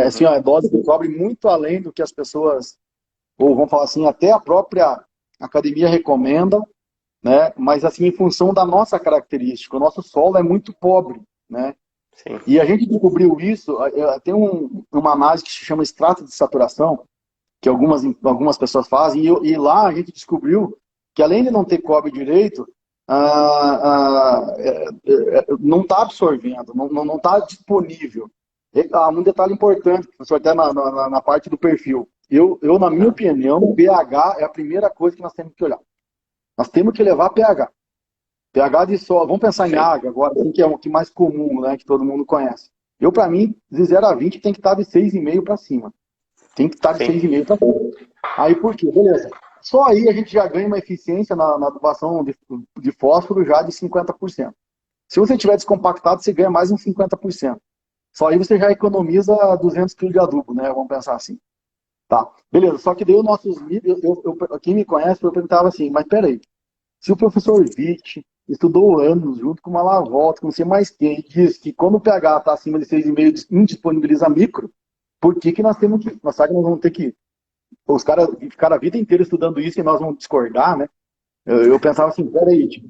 Assim, a dose de cobre muito além do que as pessoas, ou vamos falar assim, até a própria academia recomenda. Né? Mas assim, em função da nossa característica, o nosso solo é muito pobre, né? Sim. E a gente descobriu isso, tem uma análise que se chama extrato de saturação, que algumas pessoas fazem, e lá a gente descobriu que além de não ter cobre direito, não está absorvendo, não está disponível. Um detalhe importante, professor, até na parte do perfil. Eu, na minha opinião, o pH é a primeira coisa que nós temos que olhar. Nós temos que levar pH. pH de solo. Vamos pensar em água agora, assim, que é o que mais comum, né, que todo mundo conhece. Para mim, de 0 a 20 tem que estar de 6,5 para cima. Tem que estar de 6,5 para cima. Aí por quê? Beleza. Só aí a gente já ganha uma eficiência na adubação de fósforo já de 50%. Se você tiver descompactado, você ganha mais uns 50%. Só aí você já economiza 200 kg de adubo, né? Vamos pensar assim. Tá, beleza, só que daí os nossos vídeos, quem me conhece, eu perguntava assim, mas peraí, se o professor Witt estudou anos junto com uma Malavolta, com não sei mais quem, e diz que quando o pH está acima de 6,5 indisponibiliza micro, por que nós temos que, nós vamos ter que os caras ficaram a vida inteira estudando isso e nós vamos discordar, né? Eu pensava assim, peraí, tipo,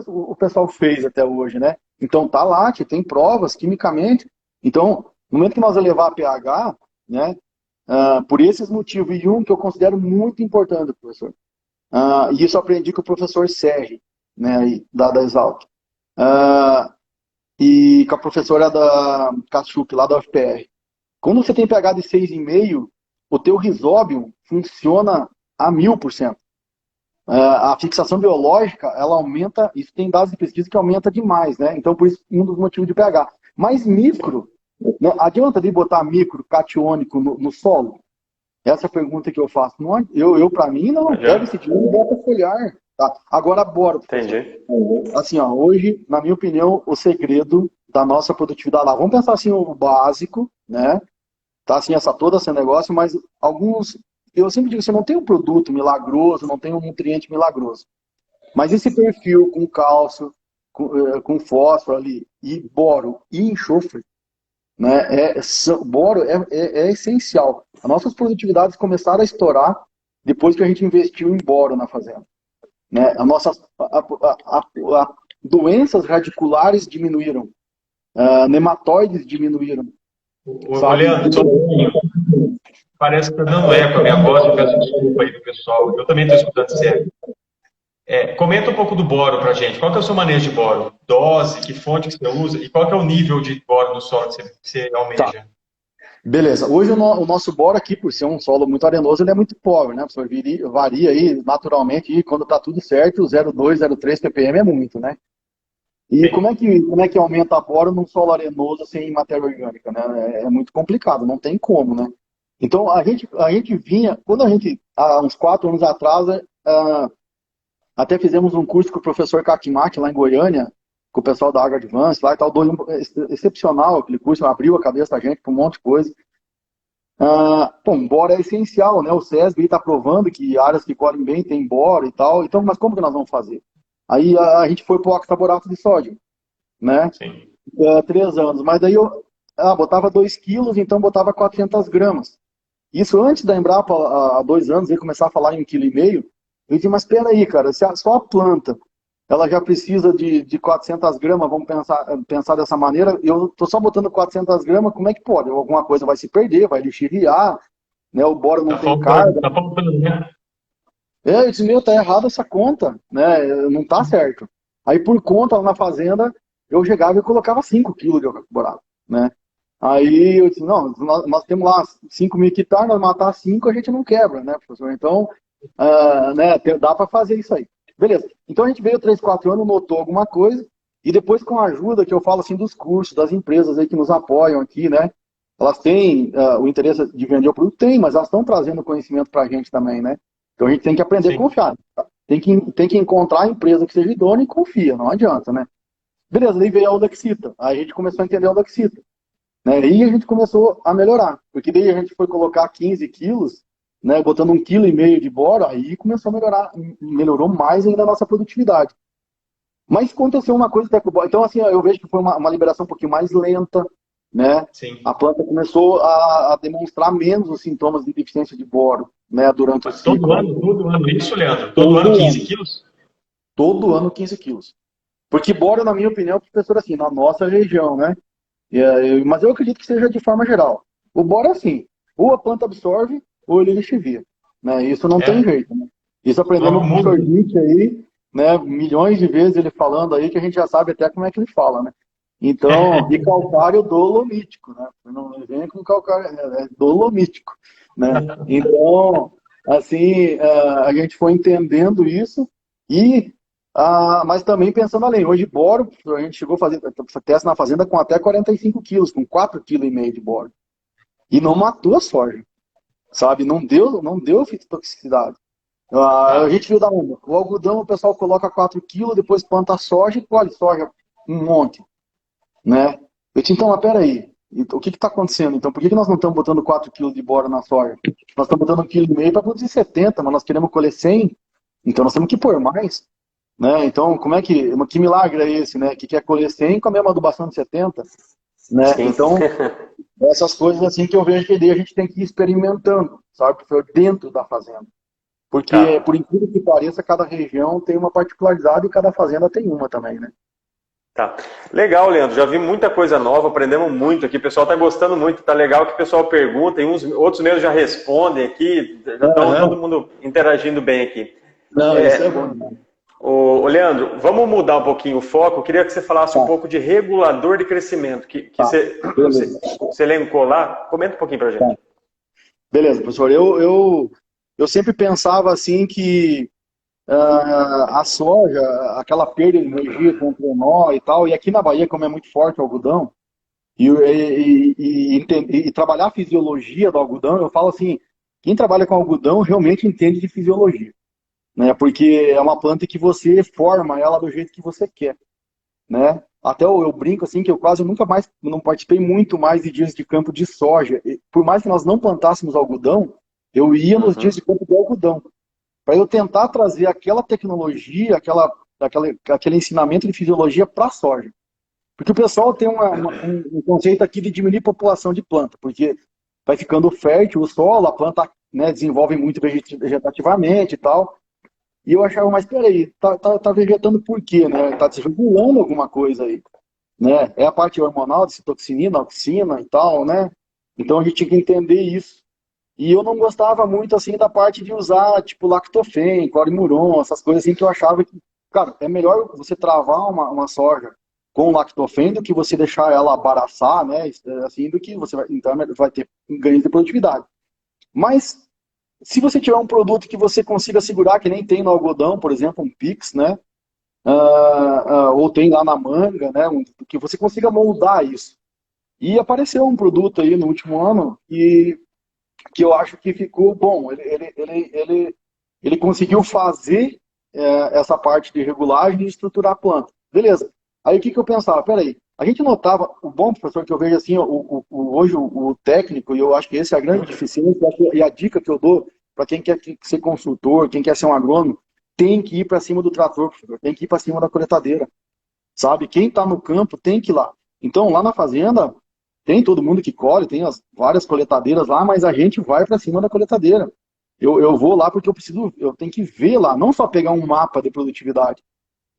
o pessoal fez até hoje, né? Então tá lá, tem provas quimicamente. Então, no momento que nós elevar a pH, né? Por esses motivos, e um que eu considero muito importante, professor, e isso eu aprendi com o professor Serri, né, aí, da Exalc, e com a professora da Cachup, lá da UFPR. Quando você tem pH de 6,5, o teu Rhizobium funciona a 1000%. A fixação biológica, ela aumenta, isso tem dados de pesquisa que aumenta demais, né? Então, por isso, um dos motivos de pH. Mas micro, não adianta de botar micro catiônico no solo? Essa é a pergunta que eu faço. Não, para mim, não. Pega esse dinheiro e bota foliar. Tá? Agora, bora. Entendi. Assim, ó, hoje, na minha opinião, o segredo da nossa produtividade lá. Vamos pensar assim, o básico, né? Tá assim, todo esse negócio, mas alguns. Eu sempre digo assim, não tem um produto milagroso, não tem um nutriente milagroso. Mas esse perfil com cálcio, com fósforo ali, e boro e enxofre, né? Boro é essencial. As nossas produtividades começaram a estourar depois que a gente investiu em boro na fazenda. Né? Doenças radiculares diminuíram, nematóides diminuíram. Ô, Leandro, só um pouquinho. Parece que está dando eco a minha voz, eu peço desculpa aí do pessoal. Eu também estou escutando sério. Comenta um pouco do boro para a gente. Qual que é o seu manejo de boro? Dose, que fonte que você usa e qual que é o nível de boro no solo que você almeja? Tá. Beleza. Hoje o nosso boro aqui, por ser um solo muito arenoso, ele é muito pobre, né? Varia aí naturalmente e quando está tudo certo, 0,2, 0,3 ppm é muito, né? E como é que aumenta a boro num solo arenoso sem matéria orgânica, né? É muito complicado, não tem como, né? Então, a gente vinha, quando a gente, há uns 4 anos atrás, até fizemos um curso com o professor Kakimaki lá em Goiânia, com o pessoal da Agro Advance, lá e tal, excepcional aquele curso, abriu a cabeça da gente para um monte de coisa. Boro é essencial, né? O SESB está provando que áreas que colhem bem tem boro e tal, então, mas como que nós vamos fazer? Aí a gente foi para o oxaborato de sódio, né? Sim. 3 anos, mas daí eu botava 2 quilos, então botava 400 gramas. Isso antes da Embrapa, há 2 anos, ele começar a falar em 1,5 kg. Eu disse, mas espera aí, cara, se só a planta ela já precisa de 400 gramas, vamos pensar dessa maneira, eu estou só botando 400 gramas, como é que pode? Alguma coisa vai se perder, vai lixiviar, né? O boro não tem carga. Tá faltando, né? Eu disse, tá errado essa conta, né? Não tá certo. Aí por conta lá na fazenda, eu chegava e colocava 5 quilos de oxaborato, né? Aí eu disse, não, nós temos lá 5.000 hectares, nós matar 5, a gente não quebra, né, professor? Então, né, dá para fazer isso aí. Beleza. Então a gente veio 3, 4 anos, notou alguma coisa, e depois com a ajuda, que eu falo assim, dos cursos, das empresas aí que nos apoiam aqui, né? Elas têm o interesse de vender o produto? Tem, mas elas estão trazendo conhecimento para a gente também, né? Então a gente tem que aprender a confiar. Tem que encontrar a empresa que seja idônea e confia, não adianta, né? Beleza, daí veio a Odexita. Aí a gente começou a entender a Odexita. Né? E a gente começou a melhorar, porque daí a gente foi colocar 15 quilos, né, botando 1,5 kg de boro, aí começou a melhorar, melhorou mais ainda a nossa produtividade. Mas aconteceu uma coisa até com o boro, então assim, eu vejo que foi uma liberação um pouquinho mais lenta, né? Sim. A planta começou a demonstrar menos os sintomas de deficiência de boro, né, durante o ciclo. Todo ano, isso, Leandro? Todo ano 15 quilos? Todo ano 15 quilos. Porque boro, na minha opinião, professor, assim, na nossa região, né? Mas eu acredito que seja de forma geral. O boro é assim, ou a planta absorve, ou ele lixivia. Né? Isso não tem jeito. Né? Isso aprendemos com o professor Nietzsche aí, né? Milhões de vezes ele falando aí, que a gente já sabe até como é que ele fala. Né? Então, e calcário dolomítico. Né? Não vem com calcário, é dolomítico. Né? Então, assim, a gente foi entendendo isso e mas também pensando além. Hoje, boro, a gente chegou a fazer teste na fazenda com até 45 quilos, com 4,5 kg de boro. E não matou a soja. Sabe? Não deu fitotoxicidade. A gente viu da onda. O algodão, o pessoal coloca 4 quilos, depois planta a soja e colhe soja um monte. Né? Eu disse, então, mas peraí. O que está acontecendo? Então, por que nós não estamos botando 4 quilos de boro na soja? Nós estamos botando 1,5 kg para produzir 70, mas nós queremos colher 100. Então, nós temos que pôr mais. Né? Então, que milagre é esse, né? Que quer colher 100 com a mesma adubação de 70? né? Sim. Então, essas coisas assim que eu vejo que daí a gente tem que ir experimentando, sabe, professor, dentro da fazenda. Porque, Tá. por incrível que pareça, cada região tem uma particularidade e cada fazenda tem uma também, né? Tá. Legal, Leandro. Já vi muita coisa nova, aprendemos muito aqui. O pessoal está gostando muito. Tá legal que o pessoal pergunta e outros mesmo já respondem aqui. Já estão todo Aham. mundo interagindo bem aqui. Não, isso é É, bom, né? ô, Leandro, vamos mudar um pouquinho o foco. Eu queria que você falasse um Tá, pouco de regulador de crescimento, que tá, beleza. você elencou lá. Comenta um pouquinho para a Tá. gente. Beleza, professor. Eu sempre pensava assim que a soja, aquela perda de energia com o trenó e tal, e aqui na Bahia, como é muito forte o algodão, e trabalhar a fisiologia do algodão, eu falo assim, quem trabalha com algodão realmente entende de fisiologia, né? Porque é uma planta que você forma ela do jeito que você quer, né? Até eu brinco assim que eu quase nunca mais não participei muito mais de dias de campo de soja. Por mais que nós não plantássemos algodão, eu ia nos dias Uhum. de campo de algodão para eu tentar trazer aquela tecnologia, aquele ensinamento de fisiologia para a soja. Porque o pessoal tem um conceito aqui de diminuir a população de planta, porque vai ficando fértil o solo, a planta, né, desenvolve muito vegetativamente e tal. E eu achava, mas peraí, tá vegetando por quê, né? Tá desregulando alguma coisa aí, né? É a parte hormonal, de citoxinina, auxina e tal, né? Então a gente tinha que entender isso. E eu não gostava muito, assim, da parte de usar, tipo, lactofen, clorimuron, essas coisas assim que eu achava que, cara, é melhor você travar uma soja com lactofen do que você deixar ela embaraçar, né? Assim, do que você vai, então, vai ter ganho de produtividade. Mas, se você tiver um produto que você consiga segurar, que nem tem no algodão, por exemplo, um Pix, né? Ou tem lá na manga, né? Que você consiga moldar isso. E apareceu um produto aí no último ano que eu acho que ficou bom. Ele conseguiu fazer essa parte de regulagem e estruturar a planta. Beleza. Aí o que eu pensava? Peraí, a gente notava, o bom, professor, que eu vejo assim, hoje o técnico, e eu acho que essa é a grande deficiência, e a dica que eu dou para quem quer ser consultor, quem quer ser um agrônomo, tem que ir para cima do trator, professor, tem que ir para cima da coletadeira. Sabe? Quem está no campo tem que ir lá. Então, lá na fazenda, tem todo mundo que colhe, tem as várias coletadeiras lá, mas a gente vai para cima da coletadeira. Eu vou lá porque eu tenho que ver lá, não só pegar um mapa de produtividade,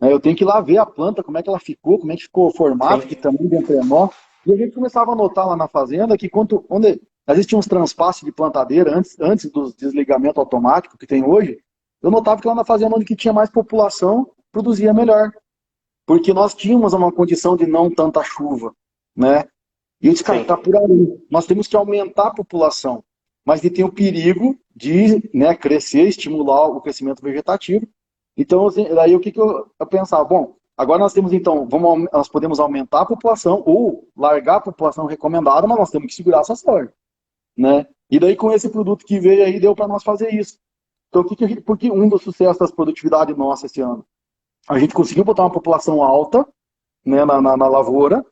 né? Eu tenho que ir lá ver a planta, como é que ela ficou, como é que ficou o formato, que Sim. tamanho de entrenó. E a gente começava a notar lá na fazenda que onde às vezes tinha uns transpasses de plantadeira antes dos desligamentos automáticos que tem hoje, eu notava que lá na fazenda onde que tinha mais população, produzia melhor. Porque nós tínhamos uma condição de não tanta chuva, né? E eu disse, cara, Sim. tá por aí. Nós temos que aumentar a população, mas ele tem o perigo de, né, crescer, estimular o crescimento vegetativo. Então, assim, daí o que eu pensava? Bom, agora nós temos então, nós podemos aumentar a população ou largar a população recomendada, mas nós temos que segurar essa soja, né? E daí com esse produto que veio aí, deu para nós fazer isso. Então, porque um dos sucessos das produtividades nossas esse ano, a gente conseguiu botar uma população alta, né, na lavoura,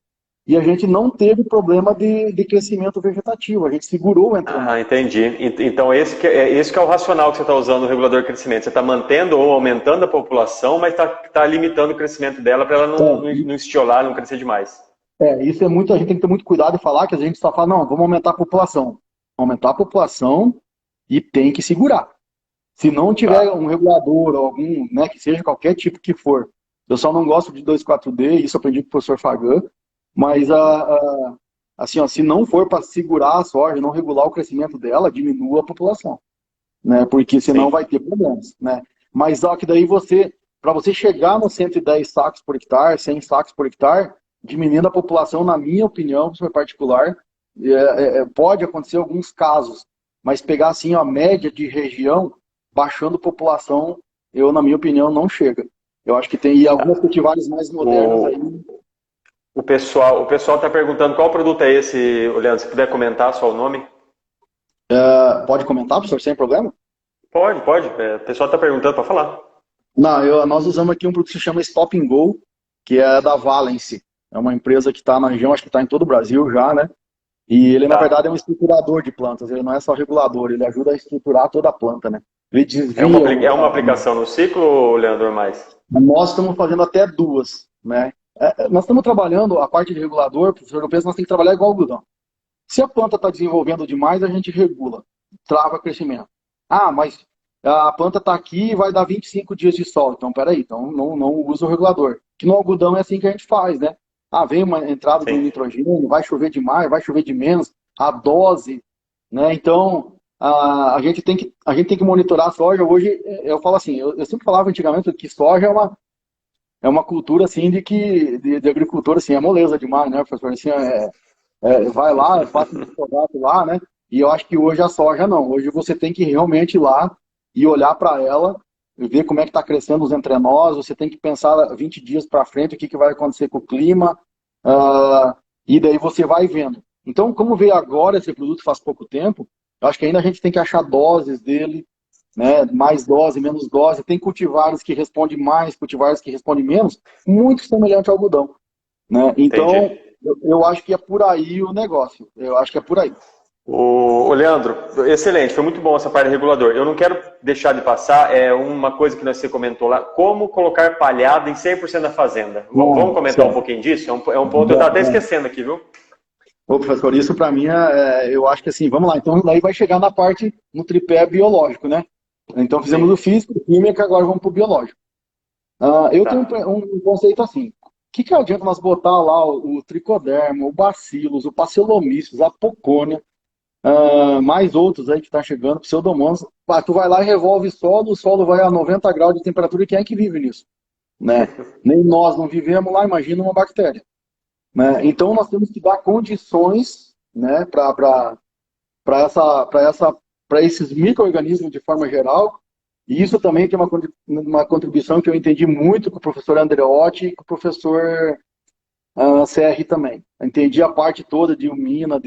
e a gente não teve problema de crescimento vegetativo, a gente segurou o entrenamento. Ah, entendi. Então, esse que é o racional que você está usando no regulador de crescimento. Você está mantendo ou aumentando a população, mas está limitando o crescimento dela para ela não estiolar, não crescer demais. Isso é muito, a gente tem que ter muito cuidado e falar que a gente só fala, não, vamos aumentar a população. Aumentar a população e tem que segurar. Se não tiver Tá. um regulador ou algum, né, que seja qualquer tipo que for, eu só não gosto de 2,4-D, isso eu aprendi com o professor Fagan, mas assim, ó, se não for para segurar a soja, não regular o crescimento dela, diminua a população, né? Porque senão Sim. vai ter problemas, né? Mas só que daí para você chegar nos 110 sacos por hectare, 100 sacos por hectare, diminuindo a população, na minha opinião, super particular, pode acontecer alguns casos, mas pegar assim a média de região, baixando população, na minha opinião, não chega. Eu acho que tem algumas cultivares mais modernas aí. O pessoal está perguntando qual produto é esse, Leandro. Se puder comentar só o nome. Pode comentar, professor, sem problema? Pode, pode. O pessoal está perguntando para falar. Não, nós usamos aqui um produto que se chama Stop and Go, que é da Valence. É uma empresa que está na região, acho que está em todo o Brasil já, né? E ele, na verdade, é um estruturador de plantas. Ele não é só regulador, ele ajuda a estruturar toda a planta, né? Ele É desvia uma aplicação no ciclo, Leandro, ou mais? Nós estamos fazendo até duas, né? nós estamos trabalhando a parte de regulador, professor, eu penso que nós temos que trabalhar igual algodão. Se a planta está desenvolvendo demais, a gente regula, trava o crescimento. Ah, mas a planta está aqui e vai dar 25 dias de sol. Então, peraí, então não usa o regulador. Que no algodão é assim que a gente faz, né? Ah, vem uma entrada do nitrogênio, vai chover demais, vai chover de menos, a dose, né? Então, a gente tem que monitorar a soja. Hoje, eu falo assim, eu sempre falava antigamente que soja é uma cultura, assim, de agricultor, assim, é moleza demais, né, professor? Assim, vai lá, faz um produto lá, né? E eu acho que hoje a soja não. Hoje você tem que realmente ir lá e olhar para ela, ver como é que está crescendo os entrenós, você tem que pensar 20 dias para frente o que vai acontecer com o clima, e daí você vai vendo. Então, como veio agora esse produto faz pouco tempo, eu acho que ainda a gente tem que achar doses dele, né? Mais dose, menos dose. Tem cultivares que respondem mais, cultivares que respondem menos, muito semelhante ao algodão, né? Então, eu acho que é por aí o negócio. Eu acho que é por aí. O Leandro, excelente, foi muito bom essa parte de regulador. Eu não quero deixar de passar, uma coisa que você comentou lá, como colocar palhada em 100% da fazenda. Vamos comentar um pouquinho disso? É um ponto que eu estava até esquecendo aqui, viu? Ô, professor, isso para mim, eu acho que assim, vamos lá, então daí vai chegar na parte, no tripé biológico, né? Então fizemos o físico, química, agora vamos para o biológico. Eu tenho um conceito assim, o que adianta nós botar lá o tricoderma, o bacillus, o Paxillomyces, a pocônia, mais outros aí que está chegando, pseudomonas, tu vai lá e revolve o solo vai a 90 graus de temperatura, e quem é que vive nisso? Né? Nem nós não vivemos lá, imagina uma bactéria. Né? Então nós temos que dar condições, né, para esses micro-organismos de forma geral, e isso também tem uma contribuição que eu entendi muito com o professor Andreotti e com o professor CR também. Eu entendi a parte toda de umina,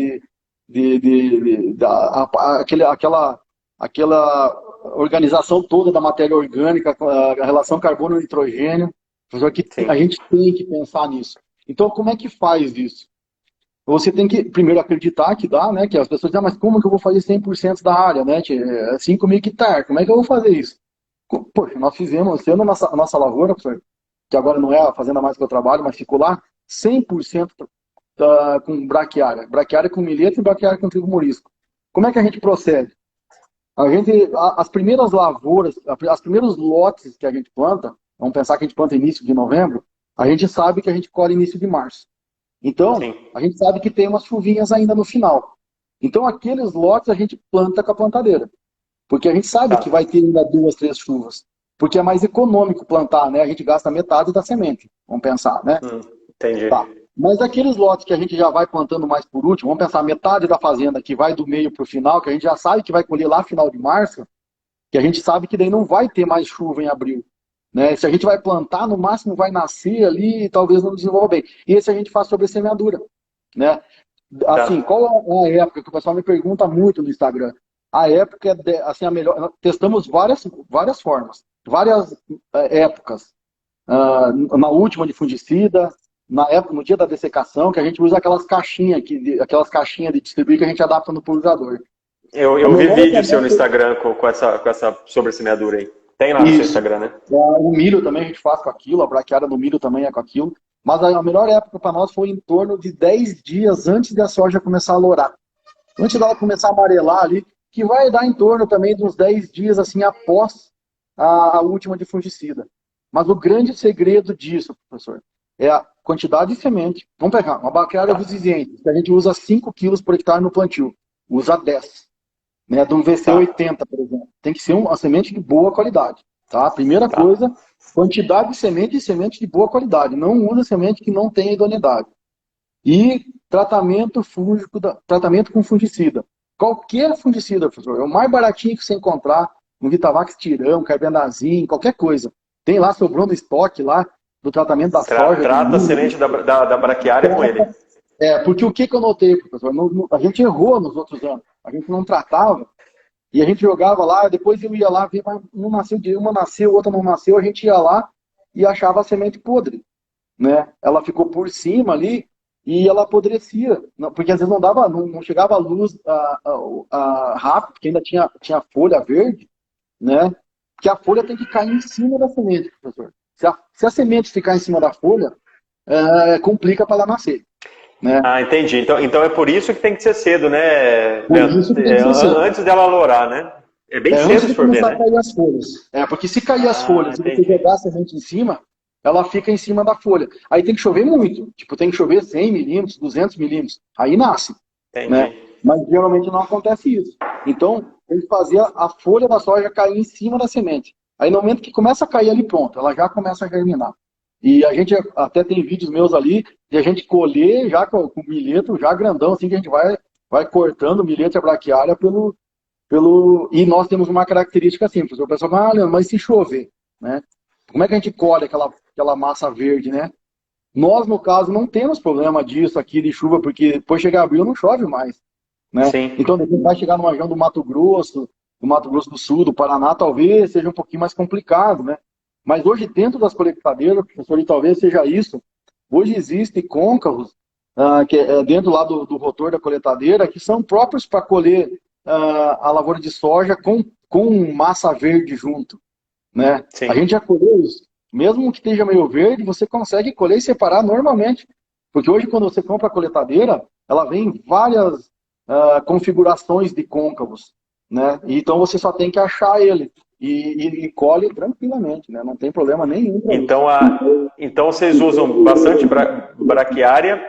aquela organização toda da matéria orgânica, a relação carbono-nitrogênio, que a gente tem que pensar nisso. Então, como é que faz isso? Você tem que, primeiro, acreditar que dá, né? Que as pessoas dizem, mas como que eu vou fazer 100% da área, né? 5.000 hectares, como é que eu vou fazer isso? Poxa, nós fizemos, sendo a nossa lavoura, professor, que agora não é a fazenda mais que eu trabalho, mas ficou lá, 100% com braquiária com milheto e braquiária com trigo morisco. Como é que a gente procede? As primeiras lavouras, os primeiros lotes que a gente planta, vamos pensar que a gente planta início de novembro, a gente sabe que a gente colhe início de março. Então, a gente sabe que tem umas chuvinhas ainda no final. Então, aqueles lotes a gente planta com a plantadeira. Porque a gente sabe que vai ter ainda 2, 3 chuvas. Porque é mais econômico plantar, né? A gente gasta metade da semente, vamos pensar, né? Entendi. Tá. Mas aqueles lotes que a gente já vai plantando mais por último, vamos pensar metade da fazenda que vai do meio para o final, que a gente já sabe que vai colher lá final de março, que a gente sabe que daí não vai ter mais chuva em abril. Né? Se a gente vai plantar, no máximo vai nascer ali e talvez não desenvolva bem. E esse a gente faz sobre semeadura. Né? Assim, qual é a época que o pessoal me pergunta muito no Instagram? A época é assim, a melhor. Testamos várias formas, várias épocas. Na última de fungicida, na época, no dia da dessecação, que a gente usa aquelas caixinhas de distribuir que a gente adapta no pulverizador. Eu vi vídeo seu no Instagram com essa sobre semeadura aí. Tem lá no seu Instagram, né? O milho também a gente faz com aquilo, a braquiária do milho também é com aquilo. Mas a melhor época para nós foi em torno de 10 dias antes da soja começar a lourar. Antes dela começar a amarelar ali, que vai dar em torno também de uns 10 dias assim após a última de fungicida. Mas o grande segredo disso, professor, é a quantidade de semente. Vamos pegar uma braquiária resistente, que a gente usa 5 quilos por hectare no plantio. Usa 10. Né, de um VC80, por exemplo. Tem que ser uma semente de boa qualidade. Tá? Primeira coisa, quantidade de semente e semente de boa qualidade. Não usa semente que não tenha idoneidade. E tratamento fúngico, tratamento com fungicida. Qualquer fungicida, professor, é o mais baratinho que você encontrar, um Vitavax Tirão, Carbendazim, qualquer coisa. Tem lá, sobrou no estoque lá, do tratamento da soja. Trata a semente da braquiária com ele. Porque o que eu notei, professor? A gente errou nos outros anos. A gente não tratava e a gente jogava lá, depois eu ia lá ver, mas não nasceu de uma, nasceu, outra não nasceu, a gente ia lá e achava a semente podre. Né? Ela ficou por cima ali e ela apodrecia, porque às vezes não chegava a luz rápido, porque ainda tinha folha verde, né? Porque a folha tem que cair em cima da semente, professor. Se a semente ficar em cima da folha, complica para ela nascer. Né? Ah, entendi. Então é por isso que tem que ser cedo, né, Por isso que tem que ser cedo. antes dela alorar, né? É bem cedo Antes de se for ver, começar a né? cair as folhas. Porque se cair as folhas e você Entendi. jogar a semente em cima, ela fica em cima da folha. Aí tem que chover muito. Tipo, tem que chover 100 milímetros, 200 milímetros. Aí nasce. Né? Entendi. Mas geralmente não acontece isso. Então, tem que fazer a folha da soja cair em cima da semente. Aí no momento que começa a cair ali, pronto, ela já começa a germinar. E a gente até tem vídeos meus ali de a gente colher já com o milheto já grandão, assim que a gente vai cortando o milheto e a braquiária E nós temos uma característica simples. O pessoal fala, Leandro, mas se chover, né? Como é que a gente colhe aquela massa verde, né? Nós, no caso, não temos problema disso aqui de chuva, porque depois chegar abril não chove mais, né? Sim. Então, depois vai chegar numa região do Mato Grosso do Sul, do Paraná, talvez seja um pouquinho mais complicado, né? Mas hoje, dentro das colheitadeiras, professor, e talvez seja isso, hoje existem côncavos, que é dentro lá do rotor da colheitadeira, que são próprios para colher a lavoura de soja com massa verde junto, né? Sim. A gente já colheu isso. Mesmo que esteja meio verde, você consegue colher e separar normalmente. Porque hoje, quando você compra a coletadeira, ela vem em várias configurações de côncavos, né? Então você só tem que achar ele e colhe tranquilamente, né? Não tem problema nenhum. Então vocês usam bastante braquiária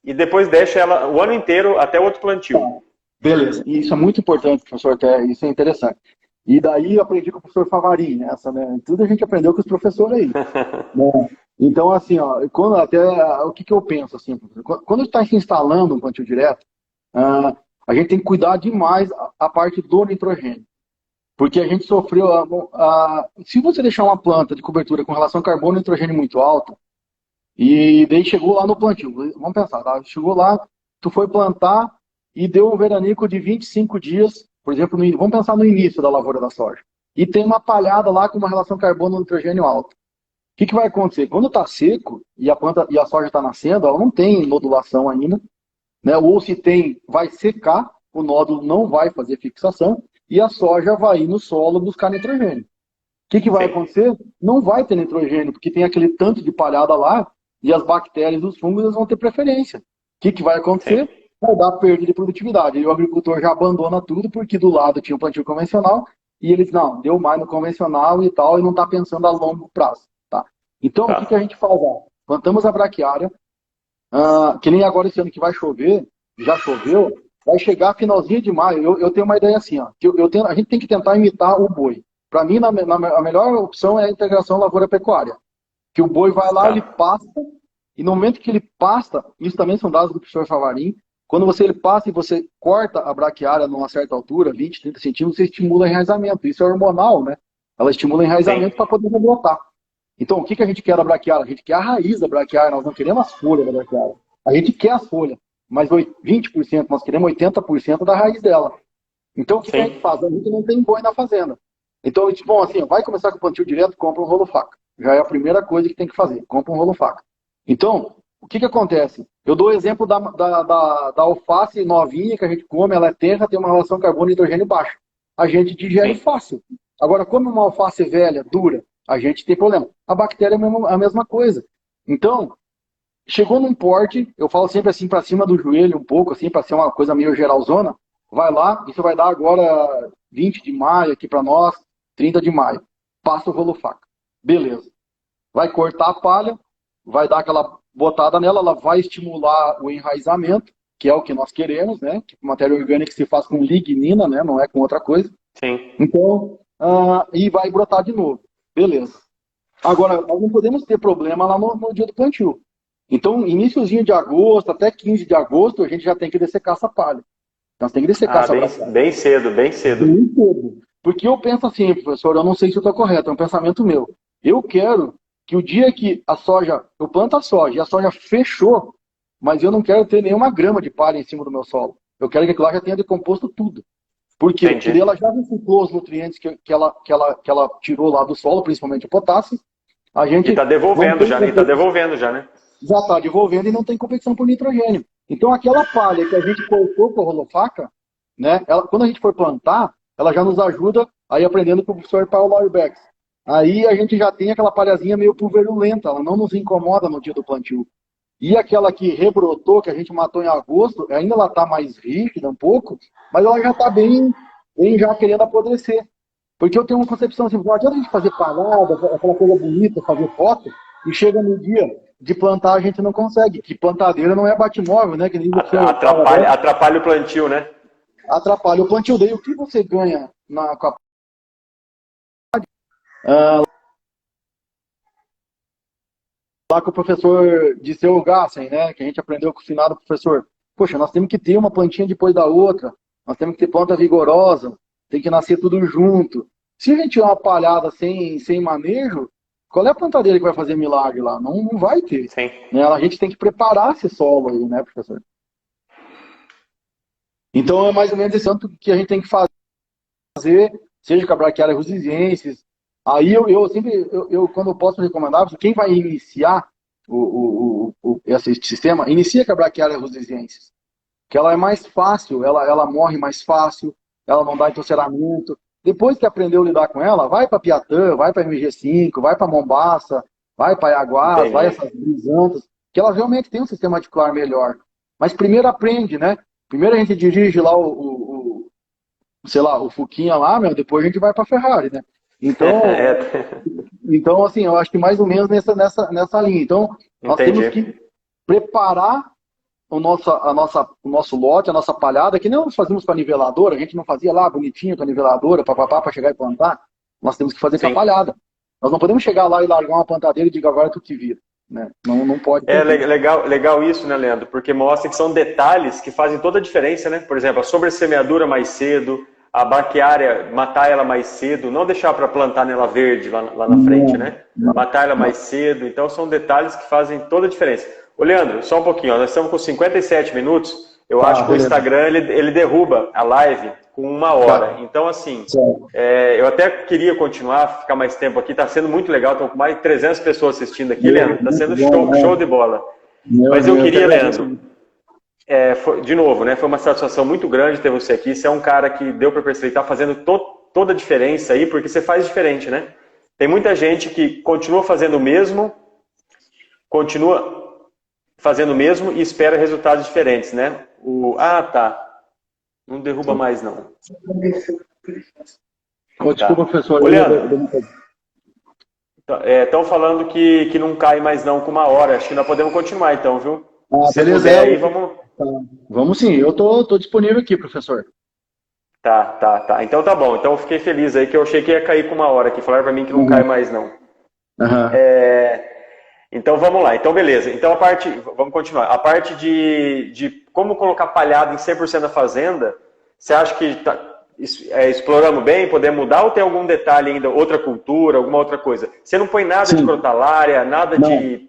e depois deixa ela o ano inteiro até o outro plantio. Beleza, e isso é muito importante, professor, até isso é interessante. E daí eu aprendi com o professor Favarin, essa, né? Tudo a gente aprendeu com os professores aí. Né? Então, assim, ó, o que eu penso, assim, quando está se instalando um plantio direto, a gente tem que cuidar demais a parte do nitrogênio. Porque a gente sofreu, se você deixar uma planta de cobertura com relação a carbono e nitrogênio muito alta, e daí chegou lá no plantio, vamos pensar, tá? Chegou lá, tu foi plantar e deu um veranico de 25 dias, por exemplo, vamos pensar no início da lavoura da soja, e tem uma palhada lá com uma relação carbono-nitrogênio alta. O que vai acontecer? Quando está seco e a soja está nascendo, ela não tem nodulação ainda, né? Ou se tem, vai secar, o nódulo não vai fazer fixação e a soja vai ir no solo buscar nitrogênio. O que vai acontecer? Não vai ter nitrogênio, porque tem aquele tanto de palhada lá e as bactérias e os fungos vão ter preferência. O que vai acontecer? Sim. Vai dar perda de produtividade. E o agricultor já abandona tudo, porque do lado tinha o plantio convencional e eles, não, deu mais no convencional e tal, e não está pensando a longo prazo. Tá? Então, o que a gente faz? Plantamos a braquiária, que nem agora esse ano que vai chover, já choveu, vai chegar finalzinho de maio. Eu tenho uma ideia assim, ó, que a gente tem que tentar imitar o boi. Para mim, a melhor opção é a integração lavoura-pecuária. Que o boi vai lá, ele pasta, e no momento que ele pasta, isso também são dados do professor Favarin, quando ele passa e você corta a braquiária numa certa altura, 20, 30 centímetros, você estimula enraizamento. Isso é hormonal, né? Ela estimula enraizamento para poder brotar. Então, o que a gente quer da braquiária? A gente quer a raiz da braquiária, nós não queremos as folhas da braquiária. A gente quer as folhas, mas 20%, nós queremos 80% da raiz dela. Então, o que a gente faz? A gente não tem boi na fazenda. Então, bom, assim, vai começar com o plantio direto, compra um rolo faca. Já é a primeira coisa que tem que fazer, compra um rolo faca. Então, o que acontece? Eu dou o exemplo da alface novinha que a gente come, ela é terra, tem uma relação carbono e nitrogênio baixa. A gente digere fácil. Agora, come uma alface velha, dura, a gente tem problema. A bactéria é a mesma coisa. Então, chegou num porte, eu falo sempre assim para cima do joelho um pouco, assim, para ser uma coisa meio geralzona, vai lá, isso vai dar agora 20 de maio aqui para nós, 30 de maio. Passa o rolo faca. Beleza. Vai cortar a palha, vai dar aquela botada nela, ela vai estimular o enraizamento, que é o que nós queremos, né? Que matéria orgânica se faz com lignina, né? Não é com outra coisa. Sim. Então, e vai brotar de novo. Beleza. Agora, nós não podemos ter problema lá no dia do plantio. Então, iníciozinho de agosto, até 15 de agosto, a gente já tem que dessecar essa palha. Então, você tem que dessecar essa palha. Bem cedo. Bem cedo. Porque eu penso assim, professor, eu não sei se eu estou correto, é um pensamento meu. Eu quero que o dia que eu planto a soja e a soja fechou, mas eu não quero ter nenhuma grama de palha em cima do meu solo. Eu quero que aquilo lá já tenha decomposto tudo. Por quê? Porque ela já reciclou os nutrientes que ela tirou lá do solo, principalmente o potássio. E está devolvendo já, né? Já está devolvendo e não tem competição por nitrogênio. Então aquela palha que a gente cortou com a rolofaca, né? Quando a gente for plantar, ela já nos ajuda, aí aprendendo com o professor Paulo Auerbach. aí a gente já tem aquela palhazinha meio pulverulenta, ela não nos incomoda no dia do plantio. E aquela que rebrotou, que a gente matou em agosto, ainda ela está mais rígida um pouco, mas ela já está bem já querendo apodrecer. Porque eu tenho uma concepção assim, não adianta a gente fazer parada, aquela coisa bonita, fazer foto, e chega no dia de plantar a gente não consegue. Que plantadeira não é batimóvel, né? Que nem você atrapalha o plantio, né? Atrapalha o plantio. Daí o que você ganha com a lá com o professor Disseu Gassen, né? Que a gente aprendeu com o finado professor. Poxa, nós temos que ter uma plantinha depois da outra, nós temos que ter planta vigorosa, tem que nascer tudo junto. Se a gente tiver uma palhada sem manejo, qual é a plantadeira que vai fazer milagre lá? Não vai ter. Sim. Né? A gente tem que preparar esse solo aí, né, professor? Então é mais ou menos esse tanto que a gente tem que fazer, seja com a braquiária rusiziensis. Aí eu sempre, quando eu posso recomendar, quem vai iniciar esse sistema, inicia com a braquiária rusiziensis. Que ela é mais fácil, ela morre mais fácil, ela não dá entorceramento. Depois que aprendeu a lidar com ela, vai para Piatã, vai para MG5, vai para Mombaça, vai para Iaguás, vai essas brisantas, que ela realmente tem um sistema articular melhor. Mas primeiro aprende, né? Primeiro a gente dirige lá sei lá, o Fuquinha lá, depois a gente vai para Ferrari, né? Então, assim, eu acho que mais ou menos nessa linha. Então, nós temos que preparar o nosso lote, a nossa palhada, que nem nós fazíamos com a niveladora, a gente não fazia lá bonitinho com a niveladora, para chegar e plantar. Nós temos que fazer com a palhada. Nós não podemos chegar lá e largar uma plantadeira e dizer agora tu te vira. Né? Não pode. Legal isso, né, Leandro? Porque mostra que são detalhes que fazem toda a diferença, né? Por exemplo, a sobressemeadura mais cedo, a braquiária, matar ela mais cedo, não deixar para plantar nela verde lá na frente, né? Matar ela mais cedo. Então, são detalhes que fazem toda a diferença. Ô, Leandro, só um pouquinho, ó, nós estamos com 57 minutos. Eu acho que o Instagram ele derruba a live com 1 hora. Então, assim, eu até queria continuar, ficar mais tempo aqui. Está sendo muito legal, estão com mais de 300 pessoas assistindo aqui, Leandro. Está sendo show de bola. Mas eu queria, Leandro, de novo, né? Foi uma satisfação muito grande ter você aqui. Você é um cara que deu para perceber que está fazendo toda a diferença aí, porque você faz diferente, né? Tem muita gente que continua fazendo o mesmo, e espera resultados diferentes, né? Não derruba mais, não. Desculpa, professor. Estão falando que não cai mais não com 1 hora. Acho que nós podemos continuar então, viu? Se beleza. Aí, vamos sim. Eu tô disponível aqui, professor. Tá. Então tá bom. Então eu fiquei feliz aí que eu achei que ia cair com 1 hora aqui. Falaram para mim que não cai mais não. Então vamos lá, então beleza. Então vamos continuar. A parte de como colocar palhada em 100% da fazenda, você acha que exploramos bem, podemos mudar ou tem algum detalhe ainda, outra cultura, alguma outra coisa? Você não põe nada de crotalária, nada de...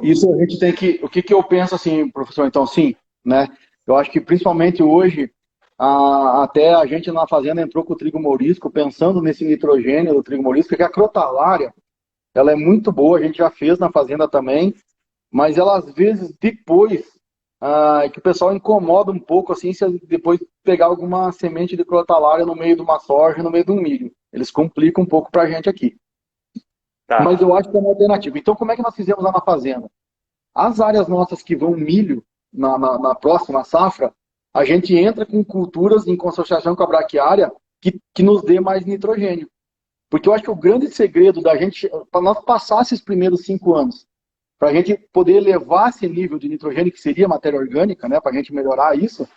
Isso a gente tem que... O que eu penso assim, professor, então sim, né? Eu acho que principalmente hoje, até a gente na fazenda entrou com o trigo mourisco, pensando nesse nitrogênio do trigo mourisco, porque a crotalária, ela é muito boa, a gente já fez na fazenda também, mas ela às vezes depois, que o pessoal incomoda um pouco, assim, se depois pegar alguma semente de crotalária no meio de uma soja, no meio de um milho. Eles complicam um pouco pra gente aqui. Mas eu acho que é uma alternativa. Então, como é que nós fizemos lá na fazenda? As áreas nossas que vão milho, na próxima safra, a gente entra com culturas em consociação com a braquiária que nos dê mais nitrogênio. Porque eu acho que o grande segredo da gente, para nós passar esses primeiros 5 anos, para a gente poder elevar esse nível de nitrogênio, que seria matéria orgânica, né, para a gente melhorar isso,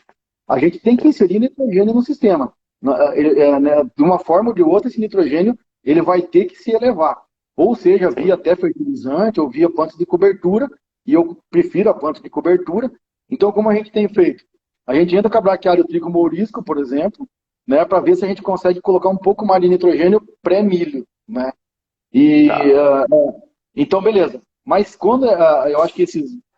a gente tem que inserir nitrogênio no sistema. De uma forma ou de outra, esse nitrogênio ele vai ter que se elevar. Ou seja, via até fertilizante, ou via planta de cobertura, e eu prefiro a planta de cobertura. Então, como a gente tem feito? A gente entra com a braquiária trigo mourisco, por exemplo, né, para ver se a gente consegue colocar um pouco mais de nitrogênio pré-milho, né? Então, beleza. Mas quando eu acho que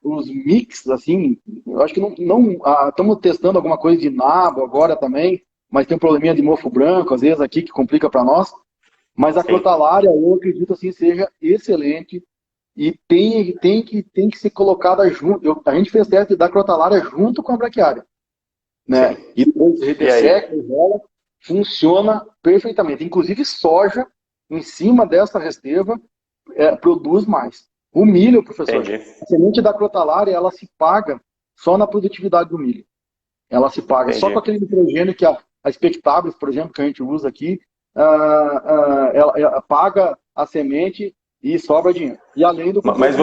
os mix, assim, eu acho que não estamos testando alguma coisa de nabo agora também, mas tem um probleminha de mofo branco, às vezes aqui, que complica para nós. Mas a crotalária, eu acredito assim, seja excelente e tem que ser colocada junto. A gente fez teste da crotalária junto com a braquiária. Né? E depois resseca e rola, funciona perfeitamente. Inclusive soja, em cima dessa resteva, produz mais. O milho, professor, Entendi. a semente da crotalária, ela se paga só na produtividade do milho. Ela se paga só Entendi. com aquele nitrogênio que a expectáveis, por exemplo, que a gente usa aqui, ela paga a semente e sobra dinheiro. E além do Mas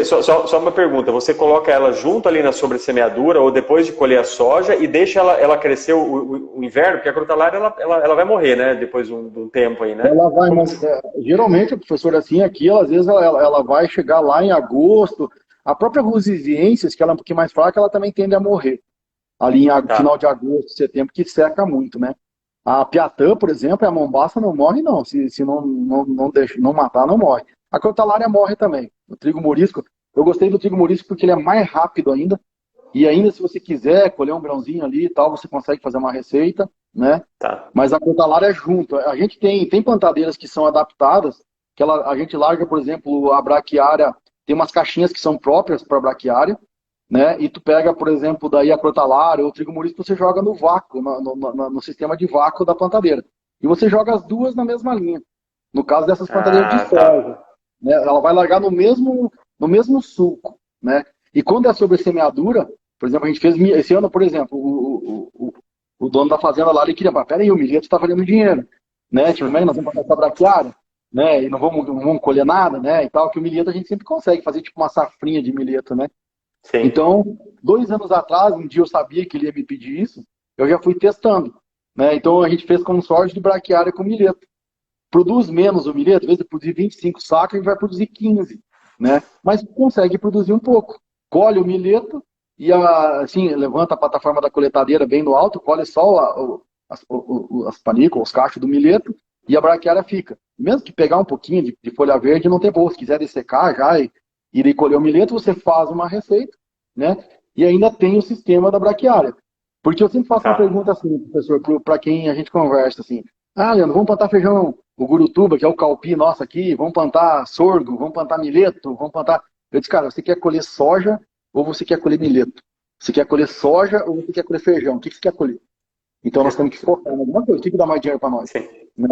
só uma pergunta, você coloca ela junto ali na sobressemeadura ou depois de colher a soja e deixa ela crescer o inverno, porque a crotalária ela vai morrer, né? Depois de um tempo aí, né? Ela vai, mas geralmente, professor, assim, aqui, às vezes ela vai chegar lá em agosto. A própria Rusisiensis, que ela é um pouquinho mais fraca, ela também tende a morrer. Ali em final de agosto, setembro, que seca muito, né? A Piatã, por exemplo, a Mombaça não morre, não. Se não matar, não morre. A crotalária morre também. O trigo morisco, eu gostei do trigo morisco porque ele é mais rápido ainda. E ainda, se você quiser colher um grãozinho ali e tal, você consegue fazer uma receita, né? Tá. Mas a crotalária é junto. A gente tem plantadeiras que são adaptadas, que a gente larga, por exemplo, a braquiária, tem umas caixinhas que são próprias para braquiária, né? E tu pega, por exemplo, daí a crotalária ou o trigo morisco, você joga no vácuo, no sistema de vácuo da plantadeira. E você joga as duas na mesma linha. No caso dessas plantadeiras de soja, né? Ela vai largar no mesmo sulco, né? E quando é sobre semeadura, por exemplo, a gente fez esse ano, por exemplo, o dono da fazenda lá, ele queria, peraí, o milheto está valendo dinheiro, né? Tipo, como é que nós vamos passar essa braquiária, né? E não vamos colher nada, né? E tal, que o milheto a gente sempre consegue fazer tipo uma safrinha de milheto, né? Sim. Então, 2 anos atrás, um dia eu sabia que ele ia me pedir isso, eu já fui testando, né? Então a gente fez consórcio de braquiária com milheto. Produz menos o milheto, às vezes produzir 25 sacos, a gente vai produzir 15, né? Mas consegue produzir um pouco. Colhe o milheto e assim, levanta a plataforma da coletadeira bem no alto, colhe só as panículas, os cachos do milheto e a braquiária fica. Mesmo que pegar um pouquinho de folha verde, não tem boa. Se quiser dessecar já e colher o milheto, você faz uma receita, né? E ainda tem o sistema da braquiária. Porque eu sempre faço uma pergunta assim, professor, para quem a gente conversa assim. Leandro, vamos plantar feijão, o gurutuba, que é o calpi nosso aqui, vamos plantar sorgo, vamos plantar milheto, vamos plantar... Eu disse, cara, você quer colher soja ou você quer colher milheto? Você quer colher soja ou você quer colher feijão? O que você quer colher? Então nós temos que focar em alguma coisa, o que dá mais dinheiro para nós? Né?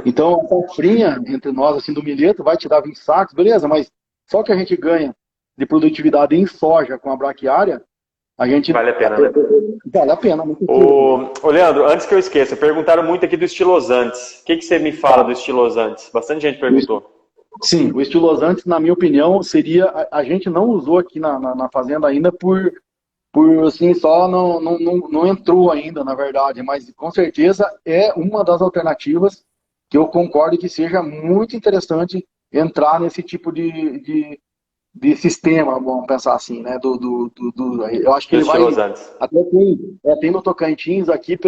Então a safrinha entre nós, assim, do milheto, vai te dar 20 sacos, beleza, mas só que a gente ganha de produtividade em soja com a braquiária, a gente... Vale a pena, né? Vale a pena. Ô, Leandro, antes que eu esqueça, perguntaram muito aqui do estilosantes. O que você me fala do estilosantes? Bastante gente perguntou. Sim, o estilosantes, na minha opinião, seria... A gente não usou aqui na fazenda ainda por assim, só não entrou ainda, na verdade, mas com certeza é uma das alternativas que eu concordo que seja muito interessante entrar nesse tipo de sistema, vamos pensar assim, né? Eu acho que ele vai... Até tem no Tocantins aqui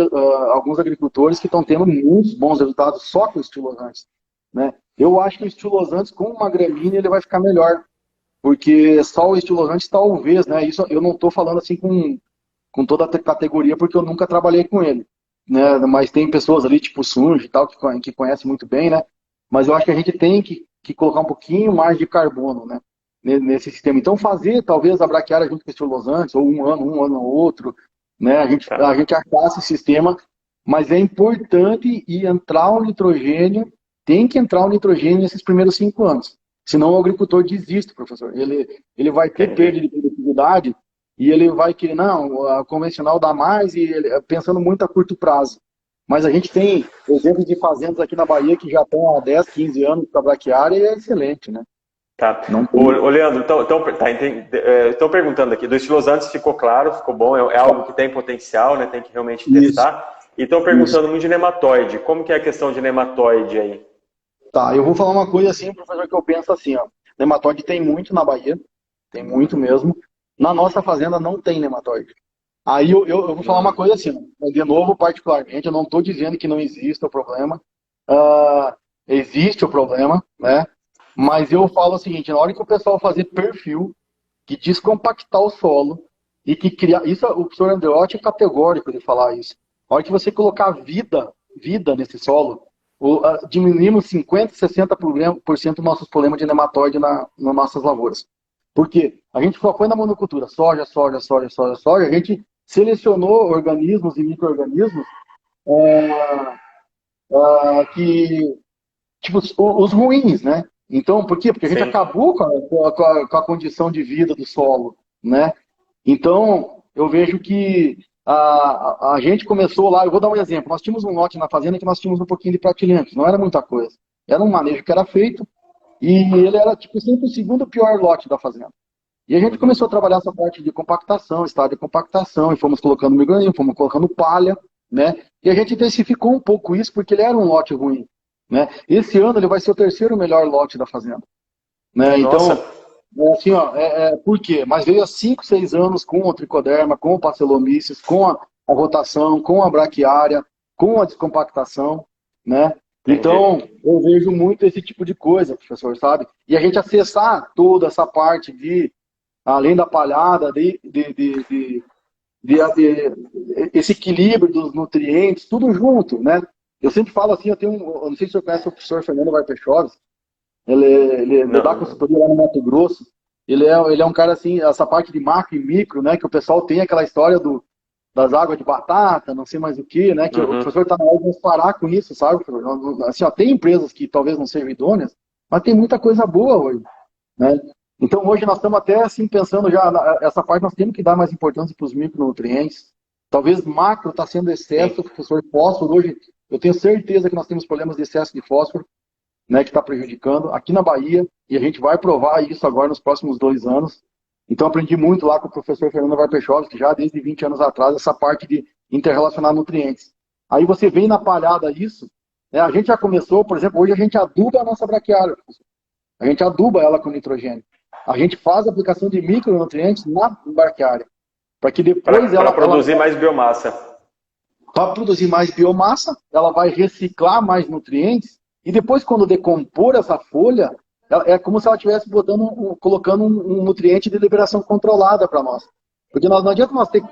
alguns agricultores que estão tendo muitos bons resultados só com estilosantes, né? Eu acho que o estilosantes com uma gramínea ele vai ficar melhor, porque só o estilosantes talvez, né? Isso eu não estou falando assim com toda a categoria, porque eu nunca trabalhei com ele, né? Mas tem pessoas ali, tipo o Sunji e tal, que conhecem muito bem, né? Mas eu acho que a gente tem que colocar um pouquinho mais de carbono, né? Nesse sistema. Então fazer, talvez, a braquiária junto com o estilosantes, ou um ano ou outro, né? A gente achar esse sistema, mas é importante entrar o nitrogênio, tem que entrar o nitrogênio nesses primeiros 5 anos. Senão o agricultor desiste, professor. Ele vai ter perda de produtividade e ele vai querer, não, a convencional dá mais, e pensando muito a curto prazo. Mas a gente tem exemplos de fazendas aqui na Bahia que já estão há 10, 15 anos para braquiária e é excelente, né? Tá. Ô, Leandro, estão perguntando aqui, do estilosantes ficou claro, ficou bom, é algo que tem potencial, né? Tem que realmente testar. E estão perguntando muito de nematóide. Como que é a questão de nematóide aí? Tá, eu vou falar uma coisa assim, professor, que eu penso assim, ó. Nematóide tem muito na Bahia, tem muito mesmo. Na nossa fazenda não tem nematóide. Aí eu vou falar uma coisa assim, ó. De novo, particularmente, eu não estou dizendo que não existe o problema. Existe o problema, né? Mas eu falo o seguinte, na hora que o pessoal fazer perfil, que descompactar o solo e que criar... Isso, o professor Andreotti é categórico de falar isso. Na hora que você colocar vida nesse solo, diminuímos 50%, 60% dos nossos problemas de nematóide nas nossas lavouras. Por quê? A gente só foi na monocultura, soja, a gente selecionou organismos e micro-organismos que tipo, os ruins, né? Então, por quê? Porque a gente Sim. acabou com a condição de vida do solo, né? Então, eu vejo que a gente começou lá, eu vou dar um exemplo, nós tínhamos um lote na fazenda que nós tínhamos um pouquinho de pratilencos, não era muita coisa. Era um manejo que era feito e ele era, tipo, sempre o segundo pior lote da fazenda. E a gente começou a trabalhar essa parte de compactação, estado de compactação, e fomos colocando micronismo, fomos colocando palha, né? E a gente intensificou um pouco isso, porque ele era um lote ruim, né? Esse ano ele vai ser o terceiro melhor lote da fazenda, né? Nossa. Então, assim, ó, por quê? Mas veio há 5, 6 anos com o tricoderma, com o Pastelomices, com a rotação, com a braquiária, com a descompactação, né? Então, eu vejo muito esse tipo de coisa, professor, sabe? E a gente acessar toda essa parte de, além da palhada, esse equilíbrio dos nutrientes, tudo junto, né? Eu sempre falo assim, eu não sei se você conhece o professor Fernando Varpechoves, ele dá consultoria lá no Mato Grosso, ele é um cara assim, essa parte de macro e micro, né, que o pessoal tem aquela história das águas de batata, não sei mais o que, né, que o professor está na hora de parar com isso, sabe? Assim, ó, tem empresas que talvez não sejam idôneas, mas tem muita coisa boa hoje, né? Então hoje nós estamos até assim pensando já, essa parte nós temos que dar mais importância para os micronutrientes. Talvez macro está sendo excesso, professor, fósforo. Hoje eu tenho certeza que nós temos problemas de excesso de fósforo, né, que está prejudicando aqui na Bahia, e a gente vai provar isso agora nos próximos 2 anos. Então aprendi muito lá com o professor Fernando Varpechoves, que já desde 20 anos atrás, essa parte de interrelacionar nutrientes. Aí você vem na palhada isso, né, a gente já começou, por exemplo, hoje a gente aduba a nossa braquiária, a gente aduba ela com nitrogênio. A gente faz a aplicação de micronutrientes na braquiária, para que depois ela produzir mais biomassa. Para produzir mais biomassa, ela vai reciclar mais nutrientes, e depois, quando decompor essa folha, é como se ela estivesse colocando um nutriente de liberação controlada para nós. Porque não adianta nós ter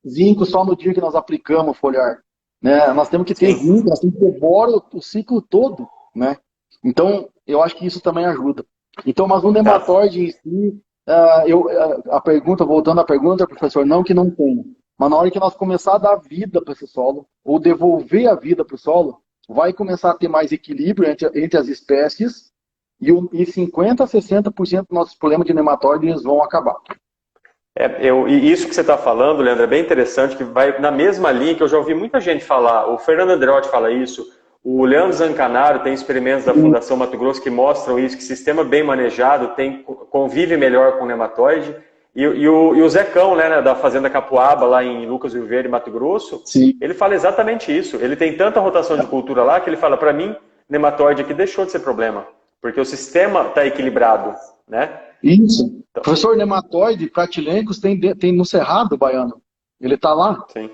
zinco só no dia que nós aplicamos o foliar, né? Nós temos que ter zinco, nós temos que ter boro o ciclo todo, né? Então, eu acho que isso também ajuda. Então, mas um nematóide em si, voltando à pergunta, professor, não que não tenha, mas na hora que nós começar a dar vida para esse solo, ou devolver a vida para o solo, vai começar a ter mais equilíbrio entre as espécies e 50% a 60% dos nossos problemas de nematóide vão acabar. E isso que você está falando, Leandro, é bem interessante, que vai na mesma linha que eu já ouvi muita gente falar. O Fernando Andreotti fala isso, o Leandro Zancanaro tem experimentos da Fundação Mato Grosso que mostram isso, que sistema bem manejado convive melhor com o nematóide. E o Zecão, né, da Fazenda Capuaba, lá em Lucas Rio Verde, Mato Grosso, ele fala exatamente isso. Ele tem tanta rotação de cultura lá que ele fala, para mim, nematóide aqui deixou de ser problema, porque o sistema está equilibrado, né? Isso. Então, professor, nematóide, pratilencos, tem no Cerrado Baiano. Ele está lá. Sim.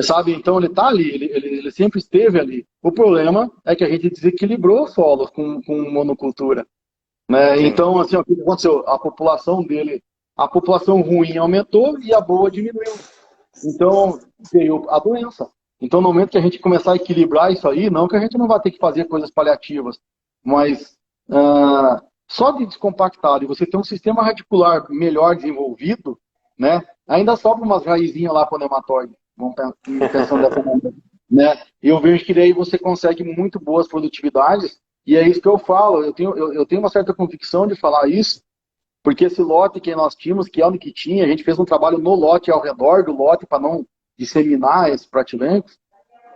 Sabe? Então ele está ali, ele sempre esteve ali. O problema é que a gente desequilibrou o solo com monocultura, né? Então, assim, o que aconteceu? A população ruim aumentou e a boa diminuiu. Então, veio a doença. Então, no momento que a gente começar a equilibrar isso aí, não que a gente não vai ter que fazer coisas paliativas, mas só de descompactado e você ter um sistema radicular melhor desenvolvido, né? Ainda sobra umas raizinhas lá para o nematóide. Vamos pensando dessa maneira, né? Eu vejo que daí você consegue muito boas produtividades, e é isso que eu falo. Eu tenho uma certa convicção de falar isso, porque esse lote que nós tínhamos, que é o que tinha, a gente fez um trabalho no lote, ao redor do lote, para não disseminar esses pratilencos,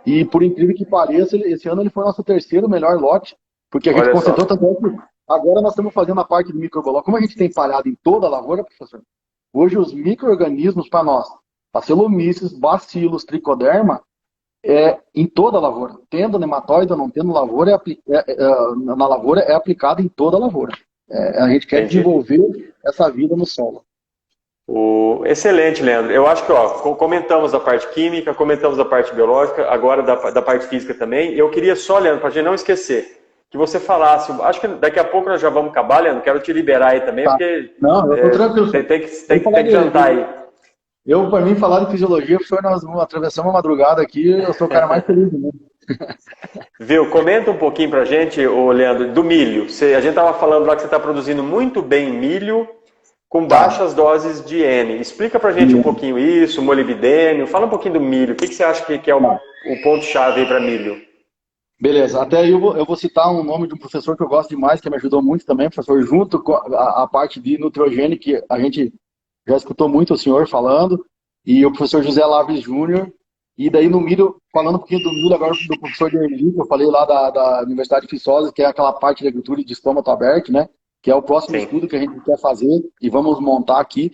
e por incrível que pareça, esse ano ele foi o nosso terceiro melhor lote, porque a gente concentrou tanto que agora nós estamos fazendo a parte do microbiológico. Como a gente tem palhado em toda a lavoura, professor, hoje os micro-organismos para nós, Pastelomices, bacilos, tricoderma, em toda a lavoura. Tendo nematóide ou não tendo lavoura, na lavoura é aplicado em toda a lavoura. A gente quer desenvolver essa vida no solo. Excelente, Leandro. Eu acho que comentamos a parte química, comentamos a parte biológica, agora da parte física também. Eu queria só, Leandro, para a gente não esquecer, que você falasse, acho que daqui a pouco nós já vamos acabar, Leandro, quero te liberar aí também, porque não, eu tô tranquilo. Tem que jantar aí. Para mim, falar de fisiologia, professor, nós atravessamos a madrugada aqui, eu sou o cara mais feliz do mundo. Viu? Comenta um pouquinho pra gente, Leandro, do milho. A gente estava falando lá que você está produzindo muito bem milho com baixas doses de N. Explica pra gente um pouquinho isso, molibdênio, fala um pouquinho do milho. O que você acha que é o ponto-chave aí para milho? Beleza, até aí eu vou citar um nome de um professor que eu gosto demais, que me ajudou muito também, professor, junto com a parte de nitrogênio, que a gente já escutou muito o senhor falando, e o professor José Laves Júnior, e daí no milho, falando um pouquinho do milho, agora do professor Derli, que eu falei lá da Universidade de Viçosa, que é aquela parte de agricultura de estômago aberto, né, que é o próximo Sim. estudo que a gente quer fazer, e vamos montar aqui.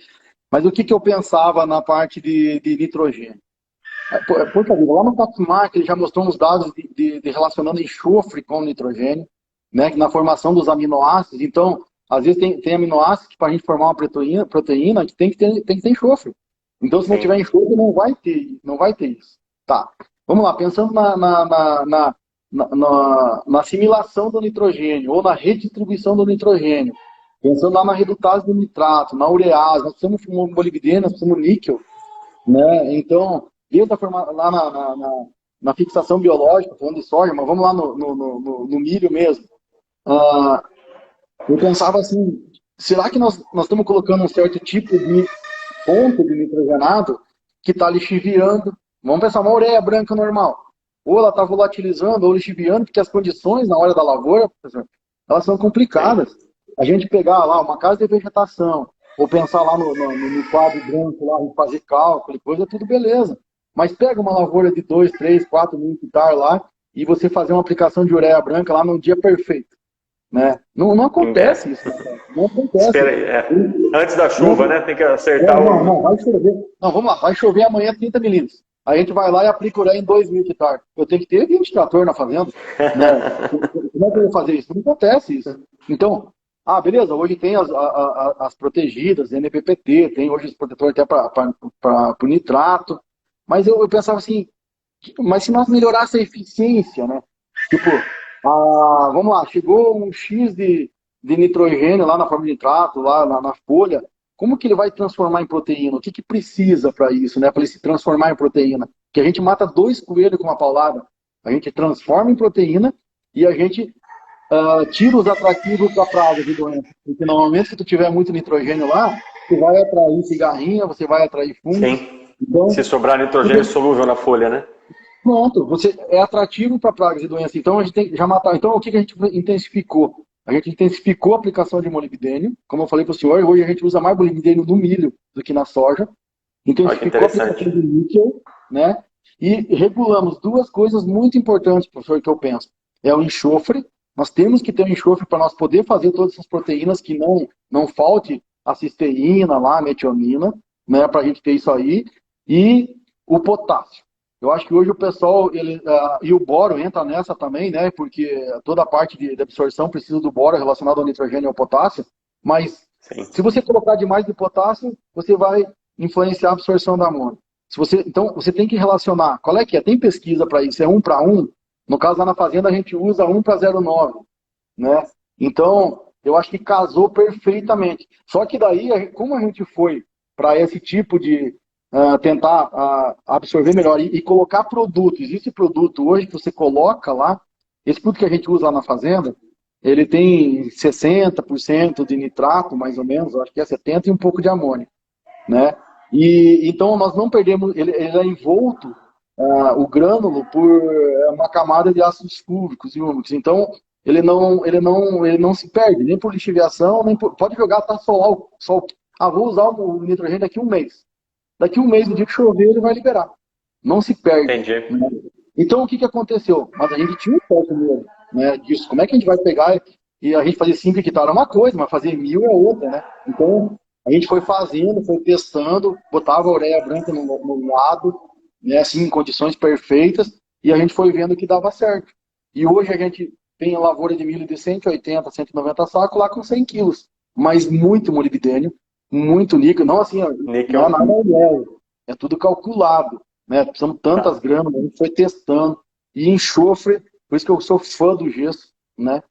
Mas o que eu pensava na parte de nitrogênio? Poxa vida, lá no Tacmac ele já mostrou uns dados de relacionando enxofre com nitrogênio, né, na formação dos aminoácidos. Então, às vezes tem aminoácidos que para a gente formar uma proteína a gente tem que ter enxofre. Então, se não Sim. tiver enxofre, não vai ter isso. Tá, vamos lá, pensando na assimilação do nitrogênio ou na redistribuição do nitrogênio, pensando lá na redutase do nitrato, na urease, nós precisamos de molibdênio, nós precisamos de níquel, né? Então, desde lá na fixação biológica, falando de soja, mas vamos lá no milho mesmo. Eu pensava assim, será que nós estamos colocando um certo tipo de ponto de nitrogenado que está lixiviando? Vamos pensar uma ureia branca normal. Ou ela está volatilizando ou lixiviando, porque as condições na hora da lavoura, professor, elas são complicadas. A gente pegar lá uma casa de vegetação, ou pensar lá no quadro branco, lá, fazer cálculo e coisa, tudo beleza. Mas pega uma lavoura de 2, 3, 4 mil hectares lá e você fazer uma aplicação de ureia branca lá num dia perfeito. Né? Não acontece isso. Não acontece. Espera aí, antes da chuva, né? Tem que acertar Não, vai chover. Não, vamos lá, vai chover amanhã 30 milímetros. A gente vai lá e aplica ureia em 2 mil hectares. Eu tenho que ter 20 trator na fazenda. Né? Como é que eu vou fazer isso? Não acontece isso. Então, beleza, hoje tem as protegidas, NPPT, tem hoje os protetores até para o nitrato. Mas eu pensava assim, mas se nós melhorássemos a eficiência, né? Tipo, vamos lá, chegou um X de nitrogênio lá na forma de nitrato, lá na folha, como que ele vai transformar em proteína? O que precisa para isso, né? Para ele se transformar em proteína? Que a gente mata 2 coelhos com uma paulada. A gente transforma em proteína e a gente tira os atrativos para praga de doença. Porque normalmente se tu tiver muito nitrogênio lá, você vai atrair cigarrinha, você vai atrair fungo. Sim. Então, se sobrar nitrogênio solúvel na folha, né? Pronto, você é atrativo para pragas e doenças. Então a gente tem que já matar. Então o que a gente intensificou? A gente intensificou a aplicação de molibdênio. Como eu falei para o senhor, hoje a gente usa mais molibdênio no milho do que na soja. Intensificou a aplicação de níquel, né? E regulamos 2 coisas muito importantes, professor, que eu penso. É o enxofre. Nós temos que ter um enxofre para nós poder fazer todas essas proteínas, que não falte a cisteína lá, a metionina, né? Para a gente ter isso aí. E o potássio. Eu acho que hoje o pessoal, e o boro entra nessa também, né? Porque toda a parte de absorção precisa do boro relacionado ao nitrogênio e ao potássio. Mas se você colocar demais de potássio, você vai influenciar a absorção da amônia. Então, você tem que relacionar. Qual é que é? Tem pesquisa para isso? É 1 para 1? No caso, lá na fazenda, a gente usa 1 para 0,9. Né? Então, eu acho que casou perfeitamente. Só que daí, como a gente foi para esse tipo de tentar absorver melhor e colocar produto. Existe produto hoje que você coloca lá, esse produto que a gente usa lá na fazenda, ele tem 60% de nitrato, mais ou menos, acho que é 70% e um pouco de amônia. Né? E então nós não perdemos, ele é envolto, o grânulo, por uma camada de ácidos fúlvicos e úmicos. Então ele não se perde, nem por lixiviação, nem pode jogar, tá sol. Vou usar o nitrogênio daqui a 1 mês. Daqui a 1 mês, no dia que chover, ele vai liberar. Não se perde. Entendi. Né? Então, o que aconteceu? Mas a gente tinha um foco mesmo, né, disso. Como é que a gente vai pegar e a gente fazer 5 hectares é uma coisa, mas fazer 1000 é outra, né? Então, a gente foi fazendo, foi testando, botava a ureia branca no lado, né, assim, em condições perfeitas, e a gente foi vendo que dava certo. E hoje a gente tem a lavoura de milho de 180, 190 sacos lá com 100 quilos. Mas muito molibdênio, muito níquel, não assim, níquel. Não é nada, é tudo calculado, né? Precisamos tantas gramas, a gente foi testando, e enxofre, por isso que eu sou fã do gesso, né?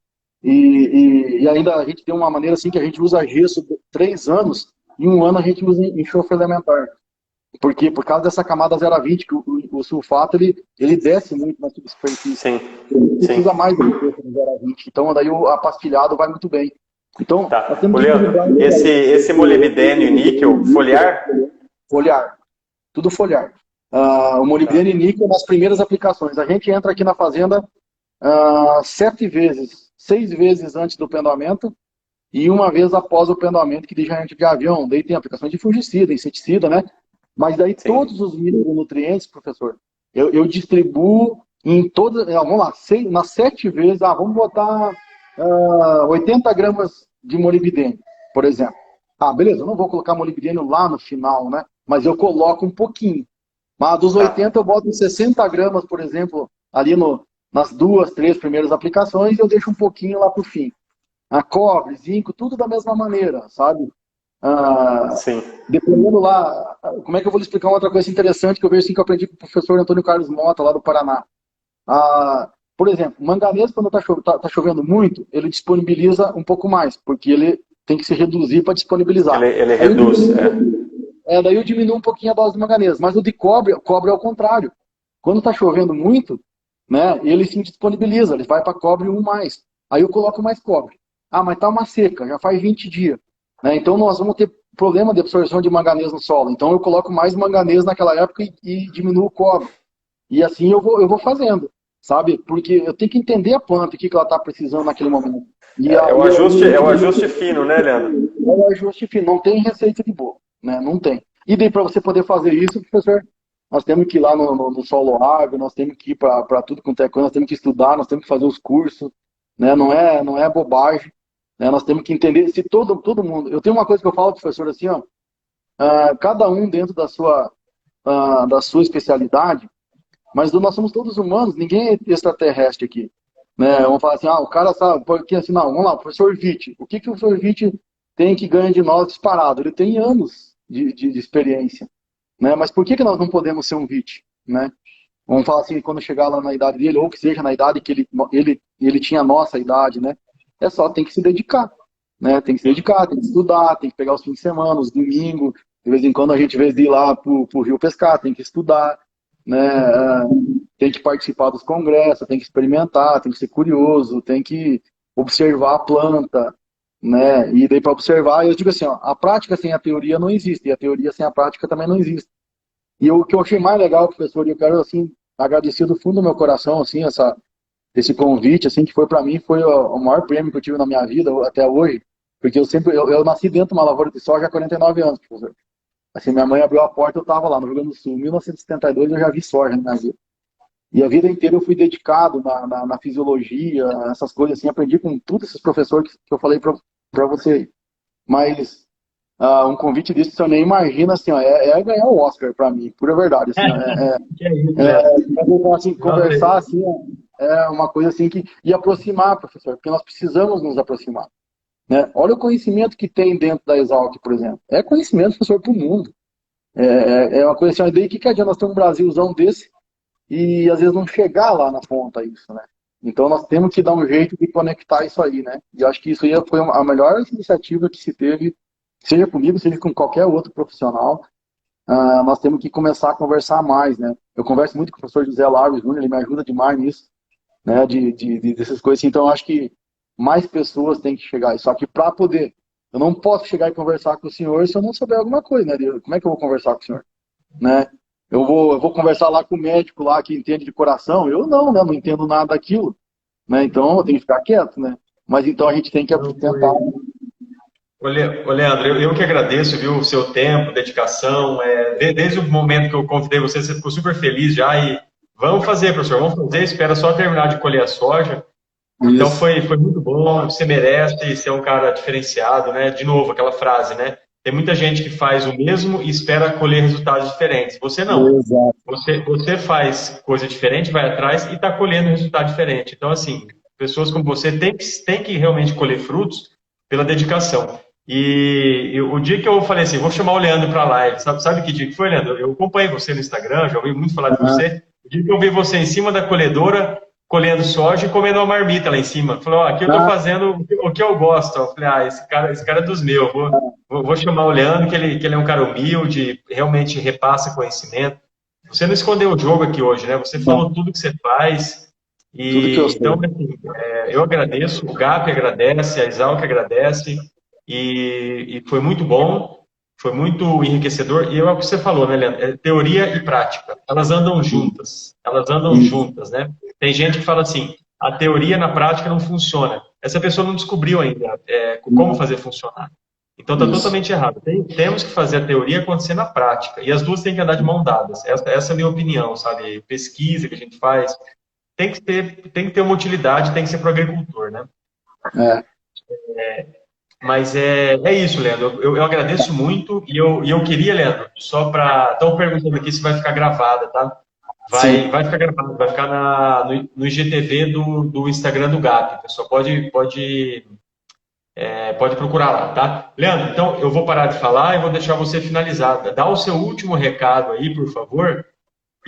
E ainda a gente tem uma maneira assim que a gente usa gesso 3 anos, e 1 ano a gente usa enxofre elementar. Porque por causa dessa camada 0,20, que o sulfato ele desce muito na superfície. Sim. Ele precisa mais do enxofre do 0,20, então daí o apastilhado vai muito bem. Então, Leandro, esse molibdênio e níquel, foliar? Foliar. Tudo foliar. O molibdênio e níquel nas primeiras aplicações. A gente entra aqui na fazenda 7 vezes, 6 vezes antes do pendoamento e uma vez após o pendoamento, que já é de avião. Daí tem aplicações de fungicida, inseticida, né? Mas daí Sim. todos os micronutrientes, professor, eu distribuo em todas, vamos lá, nas 7 vezes, vamos botar 80 gramas de molibdênio, por exemplo. Beleza, eu não vou colocar molibdênio lá no final, né? Mas eu coloco um pouquinho. Mas dos 80 eu boto 60 gramas, por exemplo, ali nas 2, 3 primeiras aplicações e eu deixo um pouquinho lá para o fim. Cobre, zinco, tudo da mesma maneira, sabe? Sim. Dependendo lá, como é que eu vou lhe explicar uma outra coisa interessante que eu vejo assim, que eu aprendi com o professor Antônio Carlos Mota, lá do Paraná. Por exemplo, manganês, quando tá chovendo muito, ele disponibiliza um pouco mais, porque ele tem que se reduzir para disponibilizar. Ele reduz. Daí eu diminuo um pouquinho a dose de manganês. Mas o de cobre é o contrário. Quando está chovendo muito, né, ele se disponibiliza, ele vai para cobre 1 mais. Aí eu coloco mais cobre. Mas tá uma seca, já faz 20 dias. Né, então nós vamos ter problema de absorção de manganês no solo. Então eu coloco mais manganês naquela época e diminuo o cobre. E assim eu vou fazendo, sabe? Porque eu tenho que entender a planta, o que ela está precisando naquele momento. É o ajuste fino, né, Leandro? É o ajuste fino, não tem receita de bolo, né? Não tem. E daí para você poder fazer isso, professor, nós temos que ir lá no solo agro, nós temos que ir para tudo quanto é coisa, nós temos que estudar, nós temos que fazer os cursos, né? Não é bobagem, né? Nós temos que entender, se todo mundo... Eu tenho uma coisa que eu falo, professor, assim, cada um dentro da sua especialidade, mas nós somos todos humanos, ninguém é extraterrestre aqui. Né? Vamos falar assim, o cara sabe, porque assim, não, vamos lá, o professor Witt, o que o professor Witt tem que ganhar de nós disparado? Ele tem anos de experiência, né? Mas por que nós não podemos ser um Witt, né? Vamos falar assim, quando chegar lá na idade dele, ou que seja na idade que ele tinha a nossa idade, né? Tem que se dedicar, né? Tem que se dedicar, tem que estudar, tem que pegar os fins de semana, os domingos, de vez em quando a gente, em vez de ir lá pro rio pescar, tem que estudar, né? Tem que participar dos congressos, tem que experimentar, tem que ser curioso, tem que observar a planta, né? E daí para observar, eu digo assim, a prática sem a teoria não existe, e a teoria sem a prática também não existe. E o que eu achei mais legal, professor, e eu quero assim agradecer do fundo do meu coração assim esse convite, assim, que foi para mim foi o maior prêmio que eu tive na minha vida até hoje, porque eu nasci dentro de uma lavoura de soja há 49 anos, professor. Assim, minha mãe abriu a porta, eu estava lá no Rio Grande do Sul. Em 1972 eu já vi soja na minha vida. E a vida inteira eu fui dedicado na fisiologia, essas coisas assim, aprendi com todos esses professores que eu falei para você. Mas um convite desse, você nem imagina, assim, é ganhar o Oscar para mim, pura verdade. Assim, conversar assim, é uma coisa assim que... E aproximar, professor, porque nós precisamos nos aproximar. Né? Olha o conhecimento que tem dentro da Exalc, por exemplo. É conhecimento, professor, para o mundo. É uma coisa assim, daí que adianta nós ter um Brasilzão desse e às vezes não chegar lá na ponta isso, né? Então nós temos que dar um jeito de conectar isso aí, né? E eu acho que isso aí foi a melhor iniciativa que se teve, seja comigo, seja com qualquer outro profissional. Nós temos que começar a conversar mais, né? Eu converso muito com o professor José Largo Júnior, ele me ajuda demais nisso, né? Dessas coisas assim. Então eu acho que mais pessoas têm que chegar. Só que para poder, eu não posso chegar e conversar com o senhor se eu não souber alguma coisa, né? Como é que eu vou conversar com o senhor? Né? Eu vou conversar lá com o médico lá que entende de coração. Eu não, né? Não entendo nada daquilo. Né? Então eu tenho que ficar quieto, né? Mas então a gente tem que tentar. Ô, Leandro, eu que agradeço, viu, o seu tempo, dedicação. Desde o momento que eu convidei você, você ficou super feliz já. E vamos fazer, professor, vamos fazer. Espera só terminar de colher a soja. Então foi muito bom, você merece ser um cara diferenciado, né? De novo, aquela frase, né? Tem muita gente que faz o mesmo e espera colher resultados diferentes. Você não. Exato. Você faz coisa diferente, vai atrás e está colhendo resultado diferente. Então, assim, pessoas como você têm que realmente colher frutos pela dedicação. E o dia que eu falei assim, vou chamar o Leandro para a live, sabe que dia que foi, Leandro? Eu acompanhei você no Instagram, já ouvi muito falar de você. O dia que eu vi você em cima da colhedora, colhendo soja e comendo uma marmita lá em cima. Falou, aqui eu tô fazendo o que eu gosto. Eu falei, esse cara é dos meus. Vou chamar o Leandro, que ele é um cara humilde, realmente repassa conhecimento. Você não escondeu o jogo aqui hoje, né? Você falou tudo que você faz. E então, assim, eu agradeço, o GAP agradece, a Exalc agradece, e foi muito bom, foi muito enriquecedor. E é o que você falou, né, Leandro? Teoria e prática, elas andam juntas, né? Tem gente que fala assim, a teoria na prática não funciona. Essa pessoa não descobriu ainda como fazer funcionar. Então está totalmente errado. Temos que fazer a teoria acontecer na prática. E as duas têm que andar de mão dadas. Essa é a minha opinião, sabe? Pesquisa que a gente faz tem que ter uma utilidade, tem que ser para o agricultor, né? Mas é isso, Leandro. Eu agradeço muito e eu queria, Leandro, só para... Estão perguntando aqui se vai ficar gravada, tá? Vai ficar gravado, vai ficar no IGTV do Instagram do GAP. Pessoal, pode procurar lá, tá? Leandro, então eu vou parar de falar e vou deixar você finalizar. Dá o seu último recado aí, por favor,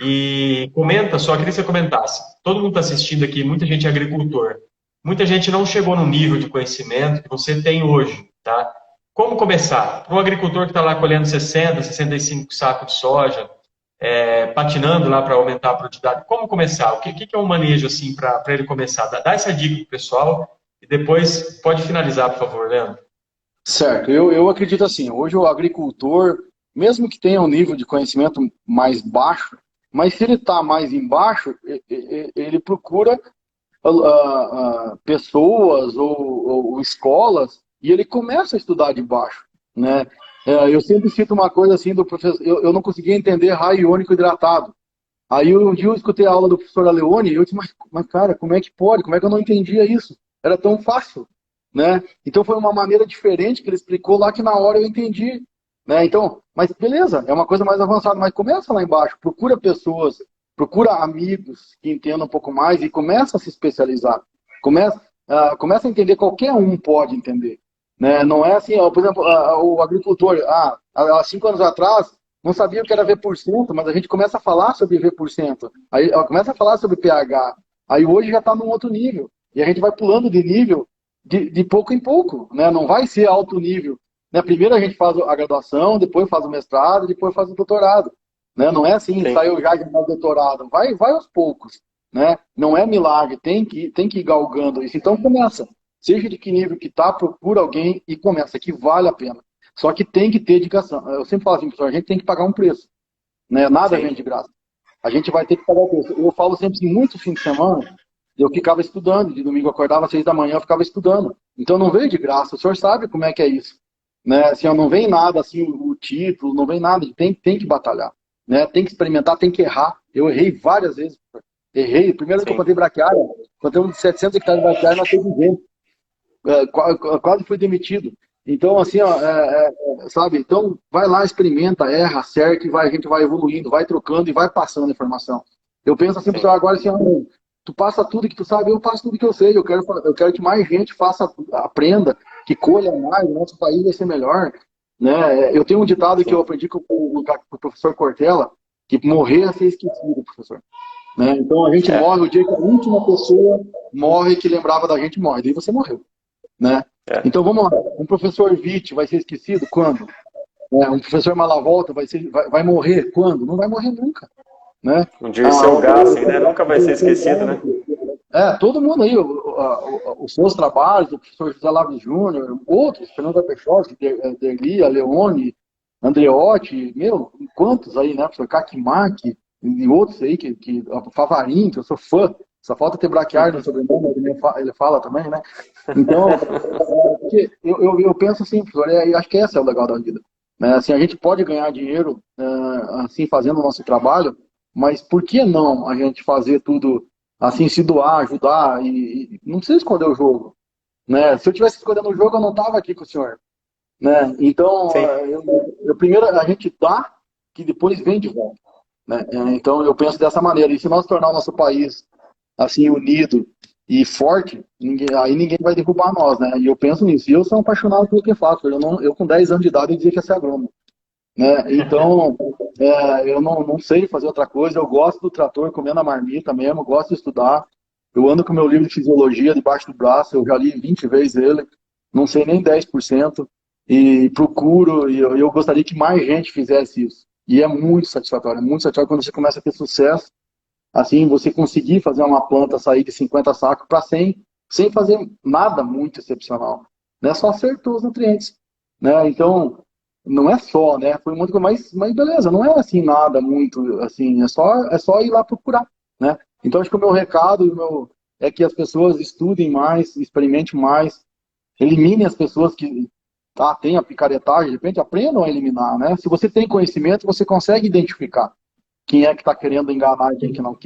e comenta, só queria que você comentasse. Todo mundo está assistindo aqui, muita gente é agricultor. Muita gente não chegou no nível de conhecimento que você tem hoje, tá? Como começar? Para um agricultor que está lá colhendo 60, 65 sacos de soja, patinando lá para aumentar a produtividade, como começar? O que é um manejo assim para ele começar? Dá essa dica para o pessoal e depois pode finalizar, por favor, Leandro. Certo, eu acredito assim, hoje o agricultor, mesmo que tenha um nível de conhecimento mais baixo, mas se ele está mais embaixo, ele procura pessoas ou escolas e ele começa a estudar de baixo, né? Eu sempre cito uma coisa assim do professor, eu não conseguia entender raio iônico hidratado. Aí um dia eu escutei a aula do professor Aleone e eu disse, mas cara, como é que pode? Como é que eu não entendia isso? Era tão fácil, né? Então foi uma maneira diferente que ele explicou lá que na hora eu entendi, né? Então, mas beleza, é uma coisa mais avançada, mas começa lá embaixo, procura pessoas, procura amigos que entendam um pouco mais e começa a se especializar. Começa a entender, qualquer um pode entender, né? Não é assim, por exemplo, o agricultor, há 5 anos atrás, não sabia o que era V%, mas a gente começa a falar sobre V%, aí começa a falar sobre pH, aí hoje já está num outro nível, e a gente vai pulando de nível de pouco em pouco, né? Não vai ser alto nível, né? Primeiro a gente faz a graduação, depois faz o mestrado, depois faz o doutorado, né? Não é assim, saiu já de doutorado, vai aos poucos, né? Não é milagre, tem que ir galgando isso, então começa, seja de que nível que está, procura alguém e começa, que vale a pena. Só que tem que ter dedicação. Eu sempre falo assim, pessoal, a gente tem que pagar um preço, né? Nada vem de graça. A gente vai ter que pagar o preço. Eu falo sempre assim, muito fim de semana, eu ficava estudando. De domingo eu acordava às 6 da manhã, eu ficava estudando. Então não veio de graça. O senhor sabe como é que é isso, né? Assim, não vem nada assim, o título, não vem nada. Tem que batalhar, né? Tem que experimentar, tem que errar. Eu errei várias vezes. Errei. Primeiro que eu plantei braquiária, plantei uns 700 hectares de braquiária, nós teve 200. Quase fui demitido. Então, assim, sabe? Então, vai lá, experimenta, erra, acerta e a gente vai evoluindo, vai trocando e vai passando informação. Eu penso assim, pessoal, agora assim, tu passa tudo que tu sabe, eu passo tudo que eu sei. Eu quero que mais gente aprenda, que colha mais, o nosso país vai ser melhor, né? Eu tenho um ditado que eu aprendi com o professor Cortella, que morrer é ser esquecido, professor. Né? Então, a gente morre o dia que a última pessoa morre que lembrava da gente, morre. Daí você morreu, né? Então vamos lá, um professor Witt vai ser esquecido quando? Um professor Malavolta vai morrer quando? Não vai morrer nunca, né? Um Dirceu Gassen, né? Nunca vai ser esquecido, né? Todo mundo aí, os seus trabalhos, o professor José Laves Júnior, outros, Fernando Peixotti, Derli, Leone, Andreotti, quantos aí, né? Professor Kakimaki e outros aí, Favarin, que eu sou fã. Só falta ter braquiária no sobrenome, ele fala também, né? Então, eu penso assim, professor, acho que esse é o legal da vida. Né? Assim, a gente pode ganhar dinheiro assim, fazendo o nosso trabalho, mas por que não a gente fazer tudo assim, se doar, ajudar e não precisa esconder o jogo. Né? Se eu tivesse escondendo o jogo, eu não estava aqui com o senhor. Né? Então, primeiro a gente dá, que depois vem de volta. Né? Então, eu penso dessa maneira. E se nós tornar o nosso país assim, unido e forte, aí ninguém vai derrubar nós, né? E eu penso nisso. E eu sou apaixonado pelo que faço. Eu com 10 anos de idade, eu dizia que ia ser agrônomo. Né? Então, eu não sei fazer outra coisa. Eu gosto do trator comendo a marmita mesmo, gosto de estudar. Eu ando com meu livro de fisiologia debaixo do braço, eu já li 20 vezes ele, não sei nem 10%, e procuro, e eu gostaria que mais gente fizesse isso. E é muito satisfatório quando você começa a ter sucesso. Assim, você conseguir fazer uma planta sair de 50 sacos para 100, sem fazer nada muito excepcional. Né? Só acertou os nutrientes. Né? Então, não é só, né? Foi muito, mas beleza, não é assim nada muito, assim, é só ir lá procurar. Né? Então, acho que o meu recado, é que as pessoas estudem mais, experimentem mais, eliminem as pessoas que têm a picaretagem, de repente aprendam a eliminar, né? Se você tem conhecimento, você consegue identificar quem é que está querendo enganar e quem que não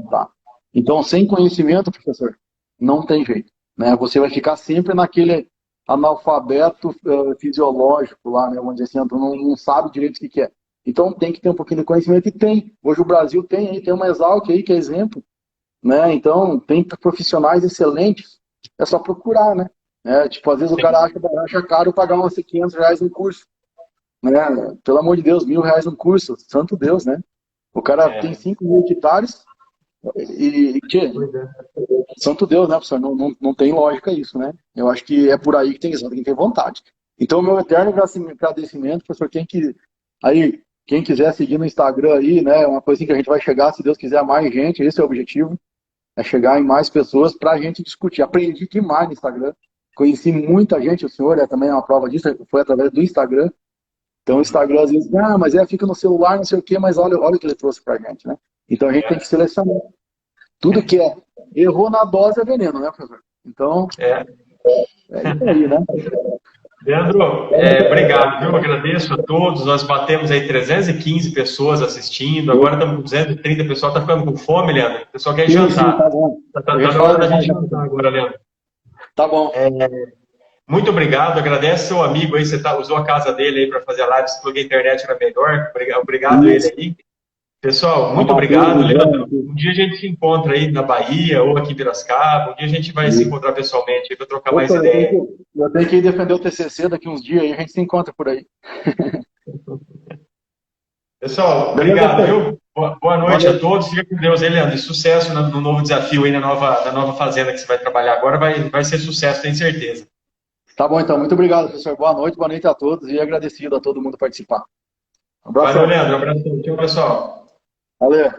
está. Então, sem conhecimento, professor, não tem jeito, né? Você vai ficar sempre naquele analfabeto fisiológico lá, né? Vamos dizer assim, não sabe direito o que é. Então, tem que ter um pouquinho de conhecimento, e tem. Hoje o Brasil tem uma Exalc aí, que é exemplo, né? Então, tem profissionais excelentes, é só procurar, né? Tipo, às vezes o cara acha caro pagar uns R$500 no curso, né? Pelo amor de Deus, R$1.000 no curso, santo Deus, né? O cara tem 5.000 hectares santo Deus, né, professor? Não tem lógica isso, né? Eu acho que é por aí que tem que ter vontade. Então, meu eterno agradecimento, professor, quem quiser seguir no Instagram aí, né, uma coisa assim que a gente vai chegar, se Deus quiser, a mais gente, esse é o objetivo, é chegar em mais pessoas para a gente discutir. Aprendi demais no Instagram, conheci muita gente, o senhor também é uma prova disso, foi através do Instagram. Então, o Instagram, às vezes, mas fica no celular, não sei o quê, mas olha o que ele trouxe pra gente, né? Então, a gente tem que selecionar. Tudo que errou na dose é veneno, né, professor? Então, é isso aí, né? Leandro, obrigado, viu? Agradeço a todos. Nós batemos aí 315 pessoas assistindo, agora estamos com 230 pessoas. Está ficando com fome, Leandro? O pessoal quer jantar. Sim, tá bom. Tá na hora da gente jantar agora, Leandro. Tá bom. Muito obrigado, agradece seu amigo aí, você usou a casa dele aí para fazer a live, se a internet era melhor, obrigado ele aí. Pessoal, muito obrigado, Leandro. Um dia a gente se encontra aí na Bahia ou aqui em Piracicaba, um dia a gente vai se encontrar pessoalmente aí para trocar mais ideia. Eu tenho que ir defender o TCC daqui uns dias aí, a gente se encontra por aí. Pessoal, obrigado, viu? Boa noite a todos, fica com Deus aí, Leandro, e sucesso no novo desafio aí, na nova fazenda que você vai trabalhar agora, vai ser sucesso, tenho certeza. Tá bom, então. Muito obrigado, professor. Boa noite a todos e agradecido a todo mundo participar. Um abraço. Valeu, Leandro. Um abraço. Tchau, pessoal. Valeu.